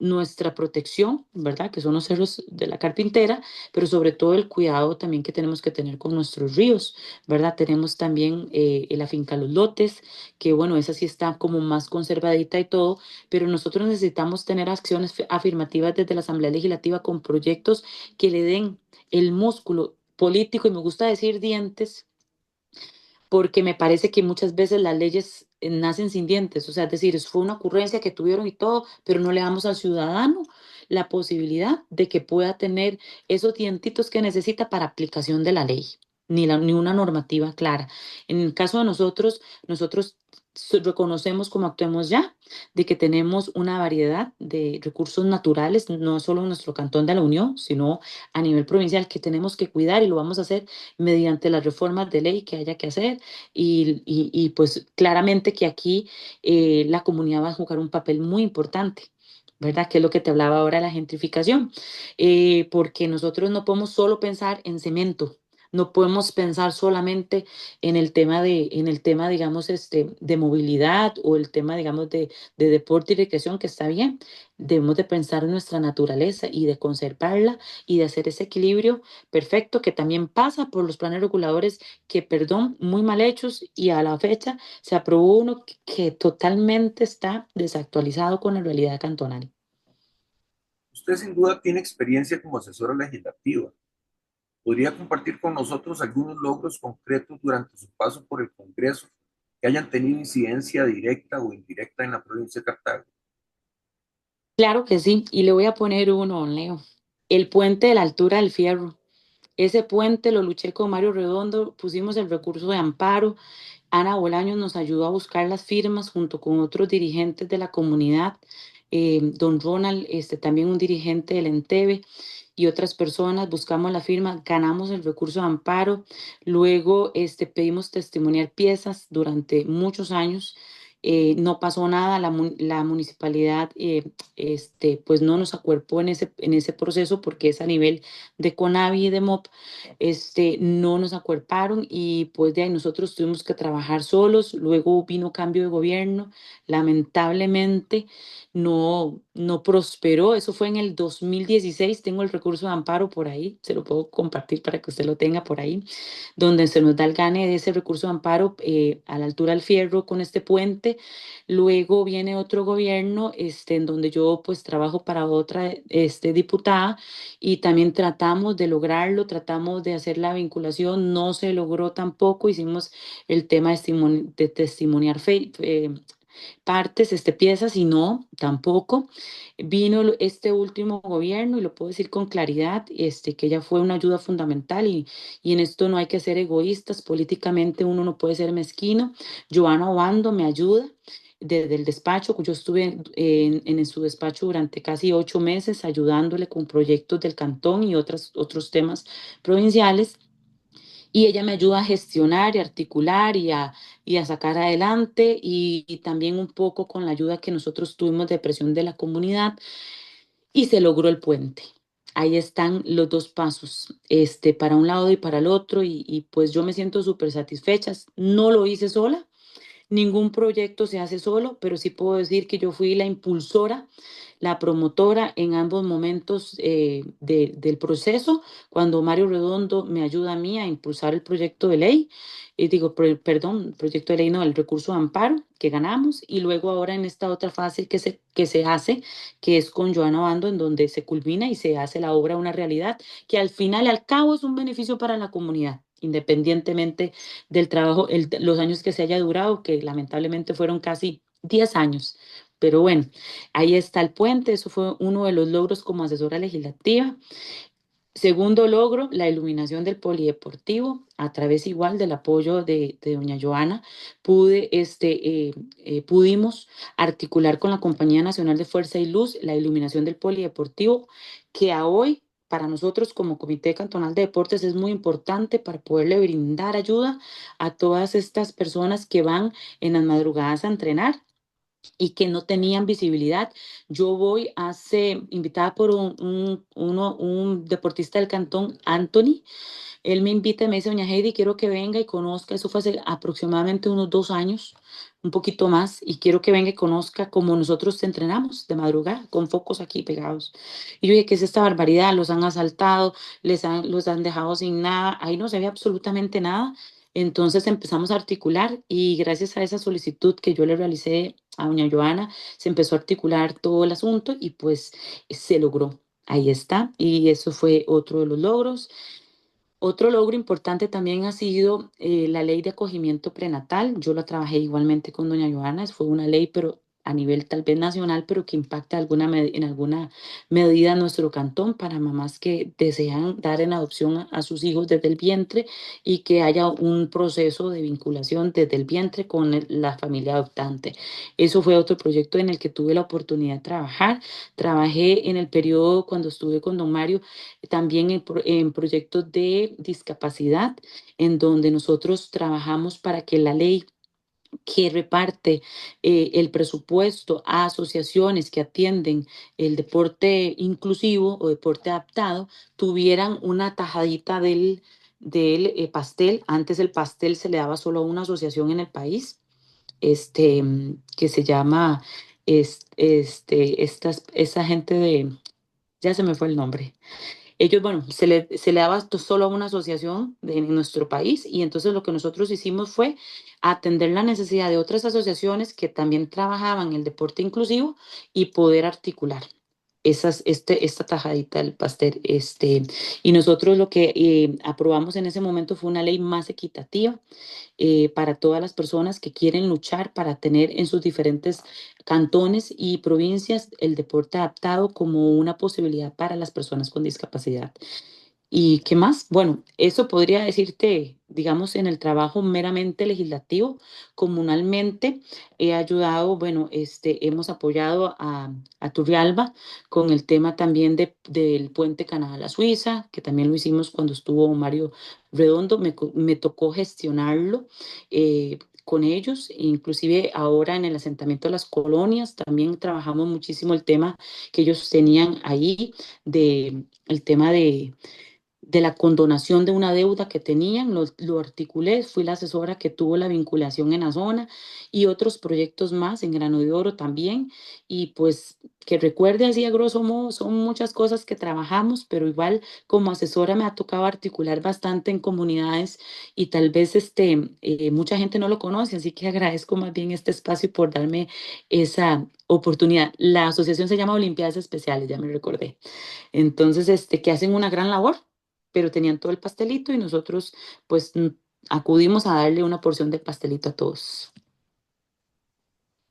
nuestra protección, ¿verdad? Que son los cerros de la carpintera, pero sobre todo el cuidado también que tenemos que tener con nuestros ríos, ¿verdad? Tenemos también la finca Los Lotes, que bueno, esa sí está como más conservadita y todo, pero nosotros necesitamos tener acciones afirmativas desde la Asamblea Legislativa con proyectos que le den el músculo político, y me gusta decir dientes, porque me parece que muchas veces las leyes nacen sin dientes, o sea, es decir, fue una ocurrencia que tuvieron y todo, pero no le damos al ciudadano la posibilidad de que pueda tener esos dientitos que necesita para aplicación de la ley, ni una normativa clara. En el caso de nosotros reconocemos como actuemos ya, de que tenemos una variedad de recursos naturales, no solo en nuestro cantón de la Unión, sino a nivel provincial, que tenemos que cuidar y lo vamos a hacer mediante las reformas de ley que haya que hacer y pues claramente que aquí la comunidad va a jugar un papel muy importante. ¿Verdad? Que es lo que te hablaba ahora de la gentrificación. Porque nosotros no podemos solo pensar en cemento, no podemos pensar solamente en el tema, digamos, de movilidad o el tema, digamos, de deporte y recreación, que está bien. Debemos de pensar en nuestra naturaleza y de conservarla y de hacer ese equilibrio perfecto que también pasa por los planes reguladores que, perdón, muy mal hechos, y a la fecha se aprobó uno que totalmente está desactualizado con la realidad cantonal. Usted sin duda tiene experiencia como asesora legislativa. ¿Podría compartir con nosotros algunos logros concretos durante su paso por el Congreso que hayan tenido incidencia directa o indirecta en la provincia de Cartago? Claro que sí, y le voy a poner uno, don Leo. El puente de la altura del Fierro. Ese puente lo luché con Mario Redondo, pusimos el recurso de amparo. Ana Bolaños nos ayudó a buscar las firmas junto con otros dirigentes de la comunidad, don Ronald, también un dirigente del Enteve y otras personas, buscamos la firma, ganamos el recurso de amparo, luego pedimos testimoniar piezas durante muchos años. No pasó nada, la municipalidad pues no nos acuerpó en ese proceso porque es a nivel de CONAVI y de MOP, no nos acuerparon y pues de ahí nosotros tuvimos que trabajar solos, luego vino cambio de gobierno, lamentablemente no prosperó, eso fue en el 2016, tengo el recurso de amparo por ahí, se lo puedo compartir para que usted lo tenga por ahí, donde se nos da el gane de ese recurso de amparo a la altura del Fierro con este puente. Luego viene otro gobierno en donde yo pues trabajo para otra diputada y también tratamos de lograrlo, tratamos de hacer la vinculación, no se logró tampoco, hicimos el tema de testimoniar partes, piezas, y no, tampoco. Vino este último gobierno y lo puedo decir con claridad, que ella fue una ayuda fundamental y en esto no hay que ser egoístas, políticamente uno no puede ser mezquino. Joana Obando me ayuda desde el despacho, yo estuve en su despacho durante casi 8 meses ayudándole con proyectos del cantón y otros temas provinciales y ella me ayuda a gestionar y articular y a sacar adelante y también un poco con la ayuda que nosotros tuvimos de presión de la comunidad y se logró el puente. Ahí están los dos pasos, para un lado y para el otro y pues yo me siento súper satisfecha. No lo hice sola, ningún proyecto se hace solo, pero sí puedo decir que yo fui la impulsora, la promotora en ambos momentos del proceso, cuando Mario Redondo me ayuda a mí a impulsar el proyecto de ley, perdón, proyecto de ley no, el recurso de amparo que ganamos, y luego ahora en esta otra fase que se hace, que es con Joana Bando, en donde se culmina y se hace la obra una realidad, que al final, al cabo, es un beneficio para la comunidad, independientemente del trabajo, los años que se haya durado, que lamentablemente fueron casi 10 años. Pero bueno, ahí está el puente, eso fue uno de los logros como asesora legislativa. Segundo logro, la iluminación del polideportivo, a través igual del apoyo de doña Joana, pudimos articular con la Compañía Nacional de Fuerza y Luz la iluminación del polideportivo, que a hoy para nosotros como Comité Cantonal de Deportes es muy importante para poderle brindar ayuda a todas estas personas que van en las madrugadas a entrenar y que no tenían visibilidad. Yo voy invitada por un deportista del cantón, Anthony. Él me invita y me dice, doña Heidi, quiero que venga y conozca, eso fue hace aproximadamente unos 2 años, un poquito más, y quiero que venga y conozca cómo nosotros te entrenamos de madrugada, con focos aquí pegados. Y yo dije, ¿qué es esta barbaridad? Los han asaltado, los han dejado sin nada, ahí no se ve absolutamente nada. Entonces empezamos a articular y gracias a esa solicitud que yo le realicé a doña Joana, se empezó a articular todo el asunto y pues se logró. Ahí está. Y eso fue otro de los logros. Otro logro importante también ha sido la ley de acogimiento prenatal. Yo la trabajé igualmente con doña Joana. Fue una ley, pero a nivel tal vez nacional, pero que impacta en alguna medida a nuestro cantón para mamás que desean dar en adopción a sus hijos desde el vientre y que haya un proceso de vinculación desde el vientre con la familia adoptante. Eso fue otro proyecto en el que tuve la oportunidad de trabajar. Trabajé en el periodo cuando estuve con don Mario también en proyectos de discapacidad, en donde nosotros trabajamos para que la ley que reparte el presupuesto a asociaciones que atienden el deporte inclusivo o deporte adaptado tuvieran una tajadita del pastel. Antes el pastel se le daba solo a una asociación en el país, que se llama, esa gente ya se me fue el nombre. Ellos, bueno, se le daba esto solo a una asociación en nuestro país y entonces lo que nosotros hicimos fue atender la necesidad de otras asociaciones que también trabajaban el deporte inclusivo y poder articular esta tajadita del pastel. Y nosotros lo que aprobamos en ese momento fue una ley más equitativa para todas las personas que quieren luchar para tener en sus diferentes cantones y provincias el deporte adaptado como una posibilidad para las personas con discapacidad. ¿Y qué más? Bueno, eso podría decirte, digamos, en el trabajo meramente legislativo. Comunalmente he ayudado, bueno, hemos apoyado a Turrialba con el tema también del puente Canadá-La Suiza, que también lo hicimos cuando estuvo Mario Redondo. Me tocó gestionarlo con ellos, inclusive ahora en el asentamiento de las colonias también trabajamos muchísimo el tema que ellos tenían ahí, el tema de la condonación de una deuda que tenían, lo articulé, fui la asesora que tuvo la vinculación en la zona y otros proyectos más en Grano de Oro también. Y pues que recuerde así a grosso modo, son muchas cosas que trabajamos, pero igual como asesora me ha tocado articular bastante en comunidades y tal vez mucha gente no lo conoce, así que agradezco más bien este espacio por darme esa oportunidad. La asociación se llama Olimpiadas Especiales, ya me recordé. Entonces, que hacen una gran labor, pero tenían todo el pastelito y nosotros, pues, acudimos a darle una porción del pastelito a todos.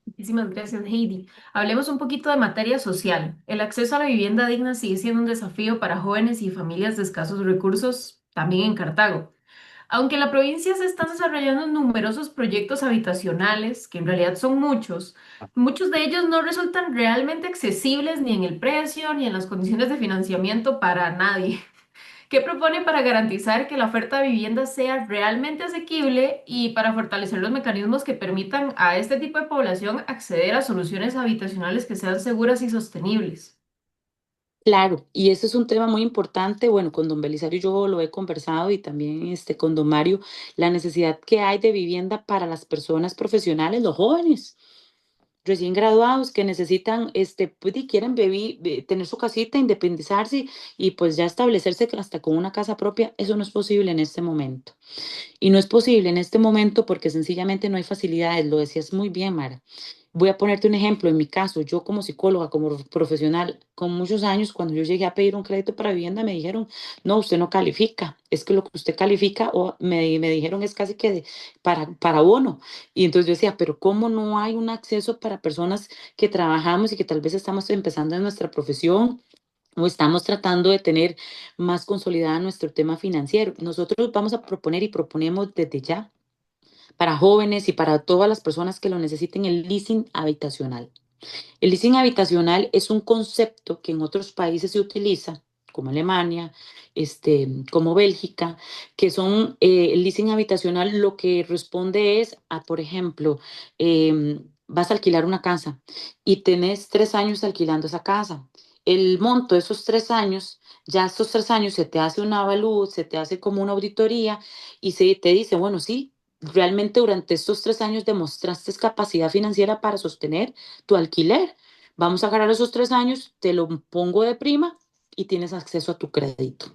Muchísimas gracias, Heidi. Hablemos un poquito de materia social. El acceso a la vivienda digna sigue siendo un desafío para jóvenes y familias de escasos recursos, también en Cartago. Aunque en la provincia se están desarrollando numerosos proyectos habitacionales, que en realidad son muchos, muchos de ellos no resultan realmente accesibles ni en el precio ni en las condiciones de financiamiento para nadie. ¿Qué propone para garantizar que la oferta de vivienda sea realmente asequible y para fortalecer los mecanismos que permitan a este tipo de población acceder a soluciones habitacionales que sean seguras y sostenibles? Claro, y ese es un tema muy importante. Bueno, con don Belisario yo lo he conversado y también con don Mario, la necesidad que hay de vivienda para las personas profesionales, los jóvenes recién graduados que necesitan, pues, y quieren tener su casita, independizarse y pues ya establecerse hasta con una casa propia. Eso no es posible en este momento. Y no es posible en este momento porque sencillamente no hay facilidades. Lo decías muy bien, Mara. Voy a ponerte un ejemplo. En mi caso, yo como psicóloga, como profesional, con muchos años, cuando yo llegué a pedir un crédito para vivienda, me dijeron, no, usted no califica. Es que lo que usted califica, o me dijeron, es casi que para bono. Y entonces yo decía, pero ¿cómo no hay un acceso para personas que trabajamos y que tal vez estamos empezando en nuestra profesión? O estamos tratando de tener más consolidada nuestro tema financiero. Nosotros vamos a proponer y proponemos desde ya para jóvenes y para todas las personas que lo necesiten el leasing habitacional. El leasing habitacional es un concepto que en otros países se utiliza, como Alemania, como Bélgica, que son el leasing habitacional lo que responde es a, por ejemplo, vas a alquilar una casa y tenés 3 años alquilando esa casa. El monto de esos 3 años, ya estos 3 años se te hace una avalúo, se te hace como una auditoría y se te dice, bueno, sí, realmente durante estos 3 años demostraste capacidad financiera para sostener tu alquiler. Vamos a agarrar esos 3 años, te lo pongo de prima y tienes acceso a tu crédito.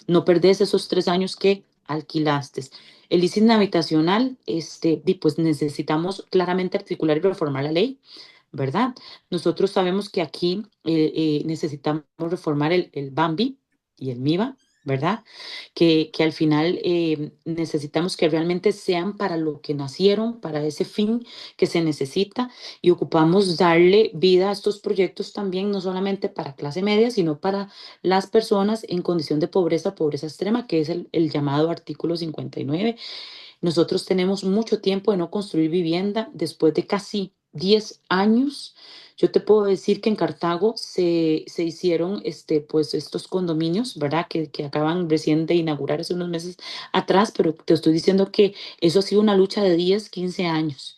No perdés esos 3 años que alquilaste. El leasing habitacional, pues necesitamos claramente articular y reformar la ley, ¿verdad? Nosotros sabemos que aquí necesitamos reformar el BAMBI y el MIBA, ¿verdad? Que al final necesitamos que realmente sean para lo que nacieron, para ese fin que se necesita y ocupamos darle vida a estos proyectos también, no solamente para clase media, sino para las personas en condición de pobreza, pobreza extrema, que es el llamado artículo 59. Nosotros tenemos mucho tiempo de no construir vivienda después de casi 10 años. Yo te puedo decir que en Cartago se hicieron pues estos condominios, ¿verdad? Que acaban recién de inaugurar hace unos meses atrás, pero te estoy diciendo que eso ha sido una lucha de 10, 15 años,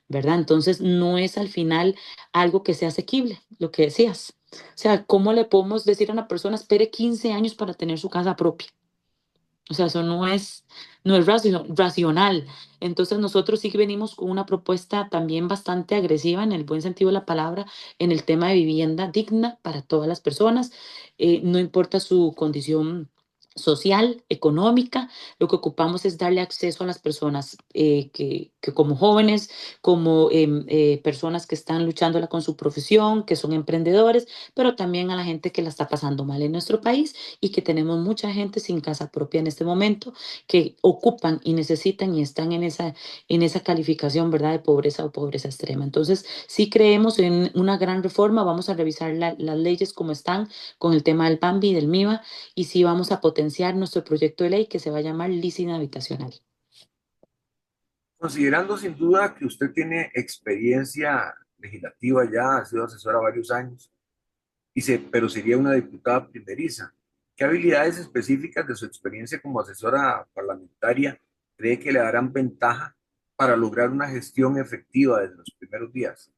¿verdad? Entonces no es al final algo que sea asequible, lo que decías. O sea, ¿cómo le podemos decir a una persona espere 15 años para tener su casa propia? O sea, eso no es racional. Entonces nosotros sí que venimos con una propuesta también bastante agresiva en el buen sentido de la palabra en el tema de vivienda digna para todas las personas, no importa su condición social, económica, lo que ocupamos es darle acceso a las personas que como jóvenes, como personas que están luchándola con su profesión, que son emprendedores, pero también a la gente que la está pasando mal en nuestro país y que tenemos mucha gente sin casa propia en este momento que ocupan y necesitan y están en esa calificación, ¿verdad?, de pobreza o pobreza extrema. Entonces, sí creemos en una gran reforma, vamos a revisar las leyes como están con el tema del PAMBI y del MIBA y sí vamos a potenciar potenciar nuestro proyecto de ley que se va a llamar leasing habitacional. Considerando sin duda que usted tiene experiencia legislativa ya, ha sido asesora varios años, pero sería una diputada primeriza, ¿qué habilidades específicas de su experiencia como asesora parlamentaria cree que le darán ventaja para lograr una gestión efectiva desde los primeros días?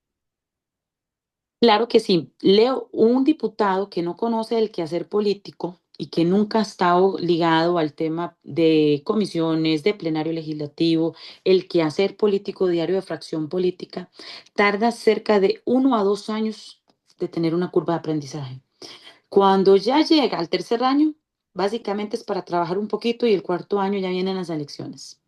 Claro que sí. Leo, un diputado que no conoce el quehacer político y que nunca ha estado ligado al tema de comisiones, de plenario legislativo, el quehacer político diario de fracción política, tarda cerca de 1 a 2 años de tener una curva de aprendizaje. Cuando ya llega al tercer año, básicamente es para trabajar un poquito y el cuarto año ya vienen las elecciones.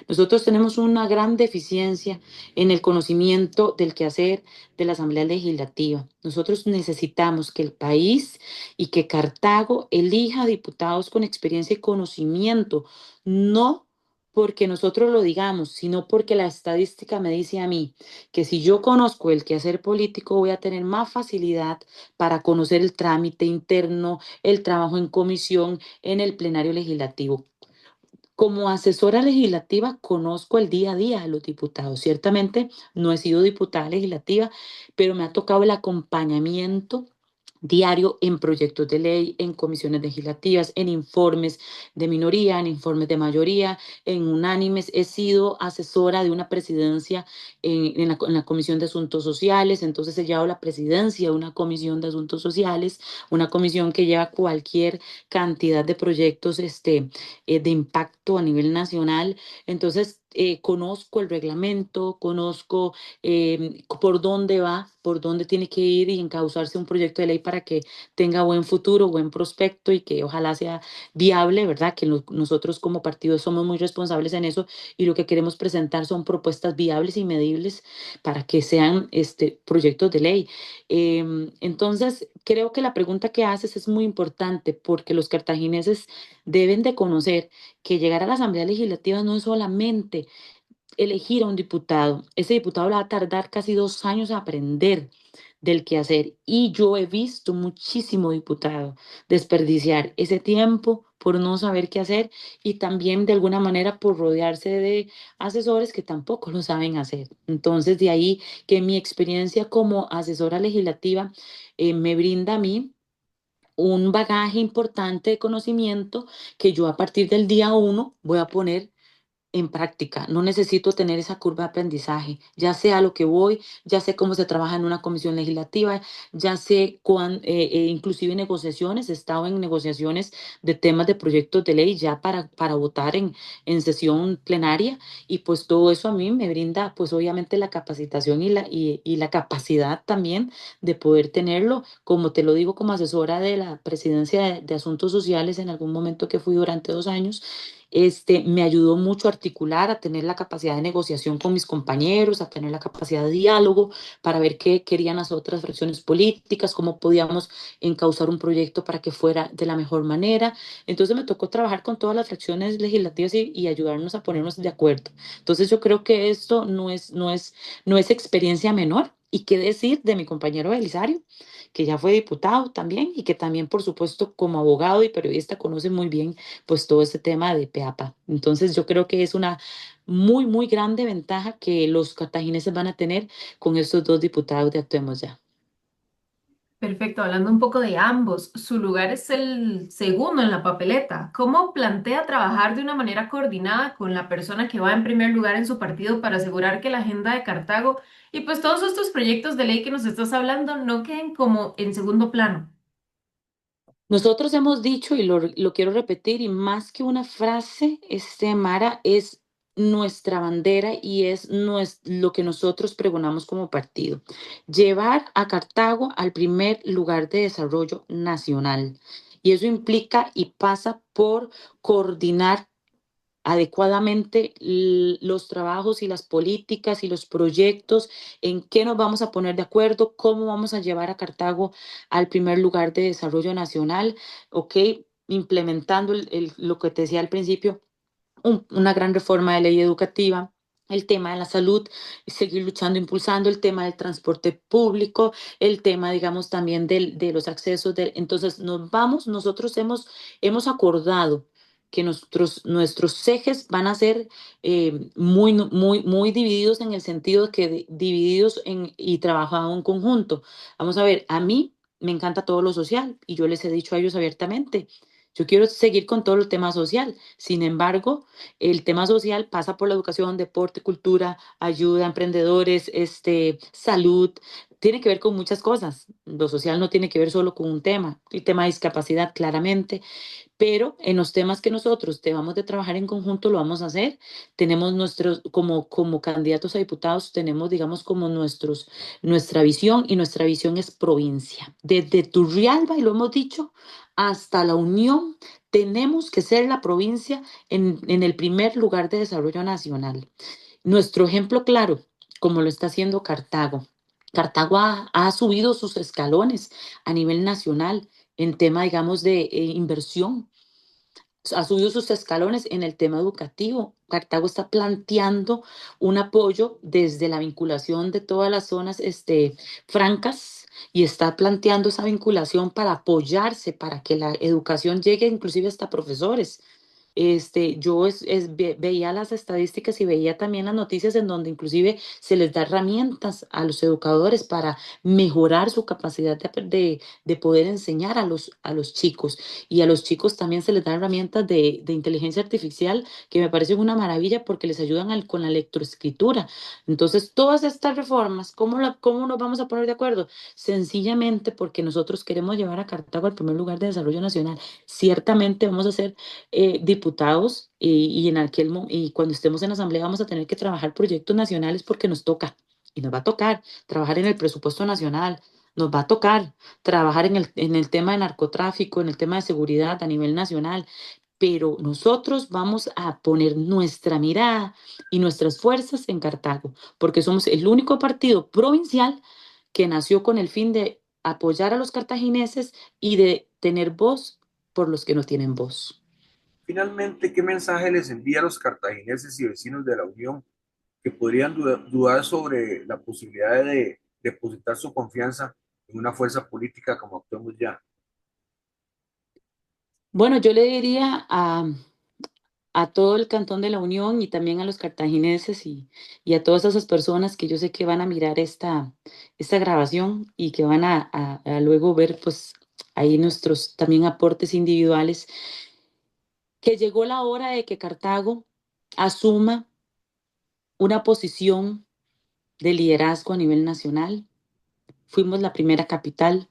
Nosotros tenemos una gran deficiencia en el conocimiento del quehacer de la Asamblea Legislativa. Nosotros necesitamos que el país y que Cartago elija diputados con experiencia y conocimiento, no porque nosotros lo digamos, sino porque la estadística me dice a mí que si yo conozco el quehacer político voy a tener más facilidad para conocer el trámite interno, el trabajo en comisión, en el plenario legislativo. Como asesora legislativa conozco el día a día de los diputados. Ciertamente no he sido diputada legislativa, pero me ha tocado el acompañamiento diario en proyectos de ley, en comisiones legislativas, en informes de minoría, en informes de mayoría, en unánimes. He sido asesora de una presidencia en la Comisión de Asuntos Sociales, entonces he llevado la presidencia de una comisión de asuntos sociales, una comisión que lleva cualquier cantidad de proyectos de impacto a nivel nacional. Entonces, conozco el reglamento, conozco por dónde va, por dónde tiene que ir y encauzarse un proyecto de ley para que tenga buen futuro, buen prospecto y que ojalá sea viable, ¿verdad? Que nosotros como partido somos muy responsables en eso y lo que queremos presentar son propuestas viables y medibles para que sean proyectos de ley. Entonces, creo que la pregunta que haces es muy importante porque los cartagineses deben de conocer que llegar a la Asamblea Legislativa no es solamente elegir a un diputado. Ese diputado le va a tardar casi 2 años a aprender del quehacer. Y yo he visto muchísimo diputado desperdiciar ese tiempo por no saber qué hacer y también de alguna manera por rodearse de asesores que tampoco lo saben hacer. Entonces, de ahí que mi experiencia como asesora legislativa me brinda a mí un bagaje importante de conocimiento que yo a partir del día 1 voy a poner en práctica. No necesito tener esa curva de aprendizaje. Ya sé a lo que voy, ya sé cómo se trabaja en una comisión legislativa, ya sé inclusive negociaciones, he estado en negociaciones de temas de proyectos de ley ya para votar en sesión plenaria y pues todo eso a mí me brinda pues obviamente la capacitación y la capacidad también de poder tenerlo, como te lo digo, como asesora de la presidencia de Asuntos Sociales en algún momento que fui durante 2 años. Me ayudó mucho a articular, a tener la capacidad de negociación con mis compañeros, a tener la capacidad de diálogo para ver qué querían las otras fracciones políticas, cómo podíamos encauzar un proyecto para que fuera de la mejor manera. Entonces me tocó trabajar con todas las fracciones legislativas y ayudarnos a ponernos de acuerdo. Entonces yo creo que esto no es experiencia menor. ¿Y qué decir de mi compañero Belisario, que ya fue diputado también y que también, por supuesto, como abogado y periodista conoce muy bien pues todo este tema de PEAPA? Entonces yo creo que es una muy, muy grande ventaja que los cartagineses van a tener con estos dos diputados de Actuemos Ya. Perfecto, hablando un poco de ambos, su lugar es el segundo en la papeleta. ¿Cómo plantea trabajar de una manera coordinada con la persona que va en primer lugar en su partido para asegurar que la agenda de Cartago y pues todos estos proyectos de ley que nos estás hablando no queden como en segundo plano? Nosotros hemos dicho, y lo quiero repetir, y más que una frase, Mara, es nuestra bandera y es lo que nosotros pregonamos como partido. Llevar a Cartago al primer lugar de desarrollo nacional. Y eso implica y pasa por coordinar adecuadamente los trabajos y las políticas y los proyectos, en qué nos vamos a poner de acuerdo, cómo vamos a llevar a Cartago al primer lugar de desarrollo nacional, ¿ok? Implementando lo que te decía al principio, una gran reforma de ley educativa, el tema de la salud, seguir luchando, impulsando el tema del transporte público, el tema, digamos, también de los accesos. Entonces, nosotros hemos acordado que nuestros ejes van a ser muy divididos en el sentido de que divididos y trabajado en conjunto. Vamos a ver, a mí me encanta todo lo social y yo les he dicho a ellos abiertamente, yo quiero seguir con todo el tema social. Sin embargo, el tema social pasa por la educación, deporte, cultura, ayuda a emprendedores, salud. Tiene que ver con muchas cosas. Lo social no tiene que ver solo con un tema. El tema de discapacidad, claramente. Pero en los temas que nosotros debamos de trabajar en conjunto, lo vamos a hacer. Tenemos como candidatos a diputados, tenemos, digamos, como nuestra visión, y nuestra visión es provincia. Desde Turrialba, y lo hemos dicho, hasta la Unión, tenemos que ser la provincia en el primer lugar de desarrollo nacional. Nuestro ejemplo claro, como lo está haciendo Cartago. Cartago ha subido sus escalones a nivel nacional en tema, digamos, de inversión. Ha subido sus escalones en el tema educativo. Cartago está planteando un apoyo desde la vinculación de todas las zonas francas, y está planteando esa vinculación para apoyarse, para que la educación llegue inclusive hasta profesores. Yo veía las estadísticas y veía también las noticias en donde inclusive se les da herramientas a los educadores para mejorar su capacidad de poder enseñar a los chicos. Y a los chicos también se les da herramientas de inteligencia artificial que me parecen una maravilla porque les ayudan con la lectoescritura. Entonces, todas estas reformas, ¿cómo nos vamos a poner de acuerdo? Sencillamente porque nosotros queremos llevar a Cartago al primer lugar de desarrollo nacional. Ciertamente vamos a ser diputados, y cuando estemos en la asamblea vamos a tener que trabajar proyectos nacionales porque nos toca, y nos va a tocar trabajar en el presupuesto nacional, nos va a tocar trabajar en el tema de narcotráfico, en el tema de seguridad a nivel nacional, pero nosotros vamos a poner nuestra mirada y nuestras fuerzas en Cartago, porque somos el único partido provincial que nació con el fin de apoyar a los cartagineses y de tener voz por los que no tienen voz. Finalmente, ¿qué mensaje les envía a los cartagineses y vecinos de la Unión que podrían dudar sobre la posibilidad de depositar su confianza en una fuerza política como Actuemos Ya? Bueno, yo le diría a todo el Cantón de la Unión y también a los cartagineses y a todas esas personas que yo sé que van a mirar esta grabación y que van a luego ver pues ahí nuestros también aportes individuales, que llegó la hora de que Cartago asuma una posición de liderazgo a nivel nacional. Fuimos la primera capital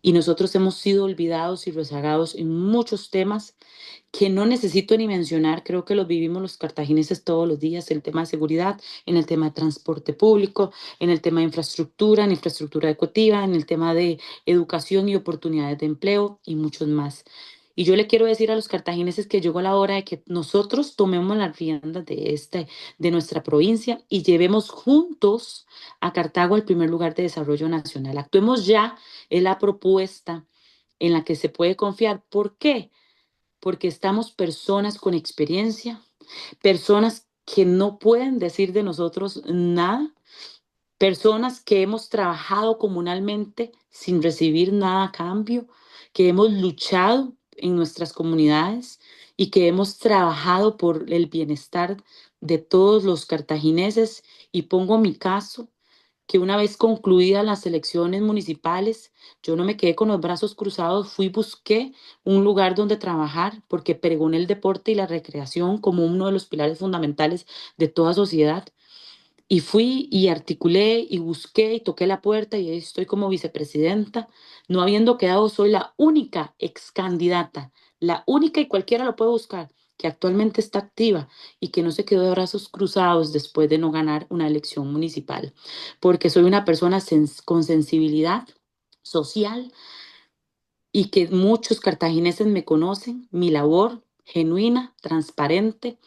y nosotros hemos sido olvidados y rezagados en muchos temas que no necesito ni mencionar. Creo que los vivimos los cartagineses todos los días: el tema de seguridad, en el tema de transporte público, en el tema de infraestructura, en infraestructura educativa, en el tema de educación y oportunidades de empleo y muchos más. Y yo le quiero decir a los cartagineses que llegó la hora de que nosotros tomemos las riendas de nuestra provincia y llevemos juntos a Cartago al primer lugar de desarrollo nacional. Actuemos ya, es la propuesta en la que se puede confiar. ¿Por qué? Porque estamos personas con experiencia, personas que no pueden decir de nosotros nada, personas que hemos trabajado comunalmente sin recibir nada a cambio, que hemos luchado en nuestras comunidades y que hemos trabajado por el bienestar de todos los cartagineses. Y pongo mi caso, que una vez concluidas las elecciones municipales, yo no me quedé con los brazos cruzados, busqué un lugar donde trabajar porque pregoné el deporte y la recreación como uno de los pilares fundamentales de toda sociedad. Y fui y articulé y busqué y toqué la puerta y ahí estoy como vicepresidenta. No habiendo quedado, soy la única ex candidata, la única, y cualquiera lo puede buscar, que actualmente está activa y que no se quedó de brazos cruzados después de no ganar una elección municipal, porque soy una persona con sensibilidad social y que muchos cartagineses me conocen, mi labor genuina, transparente,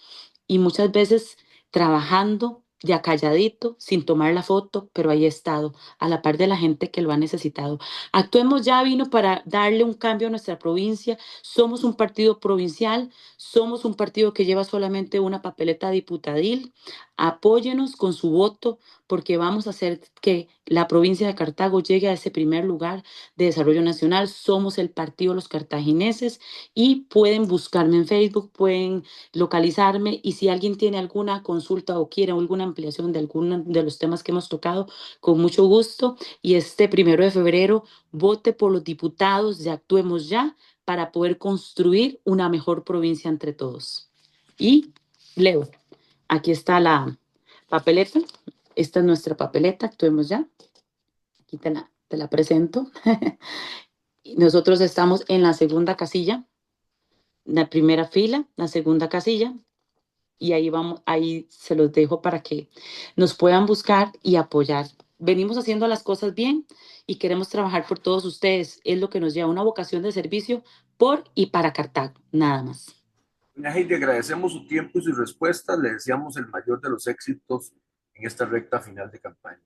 y muchas veces trabajando ya calladito, sin tomar la foto, pero ahí he estado, a la par de la gente que lo ha necesitado. Actuemos Ya vino para darle un cambio a nuestra provincia. Somos un partido provincial, somos un partido que lleva solamente una papeleta diputadil. Apóyenos con su voto porque vamos a hacer que la provincia de Cartago llegue a ese primer lugar de desarrollo nacional. Somos el partido Los Cartagineses y pueden buscarme en Facebook, pueden localizarme y si alguien tiene alguna consulta o quiere alguna ampliación de alguno de los temas que hemos tocado, con mucho gusto. Y este 1 de febrero, vote por los diputados de Actuemos Ya para poder construir una mejor provincia entre todos. Y Leo, aquí está la papeleta. Esta es nuestra papeleta, Actuemos Ya. Aquí te la presento. Nosotros estamos en la segunda casilla, la primera fila, la segunda casilla, y ahí vamos, ahí se los dejo para que nos puedan buscar y apoyar. Venimos haciendo las cosas bien y queremos trabajar por todos ustedes. Es lo que nos lleva una vocación de servicio por y para Cartago, nada más. Doña Heidi, agradecemos su tiempo y sus respuestas. Le deseamos el mayor de los éxitos en esta recta final de campaña.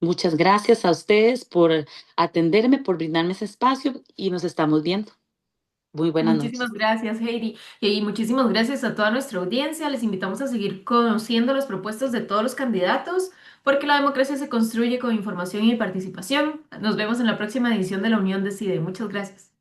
Muchas gracias a ustedes por atenderme, por brindarme ese espacio y nos estamos viendo. Muy buenas Muchísimas noches. gracias, Heidi. Y muchísimas gracias a toda nuestra audiencia. Les invitamos a seguir conociendo las propuestas de todos los candidatos, porque la democracia se construye con información y participación. Nos vemos en la próxima edición de La Unión Decide. Muchas gracias.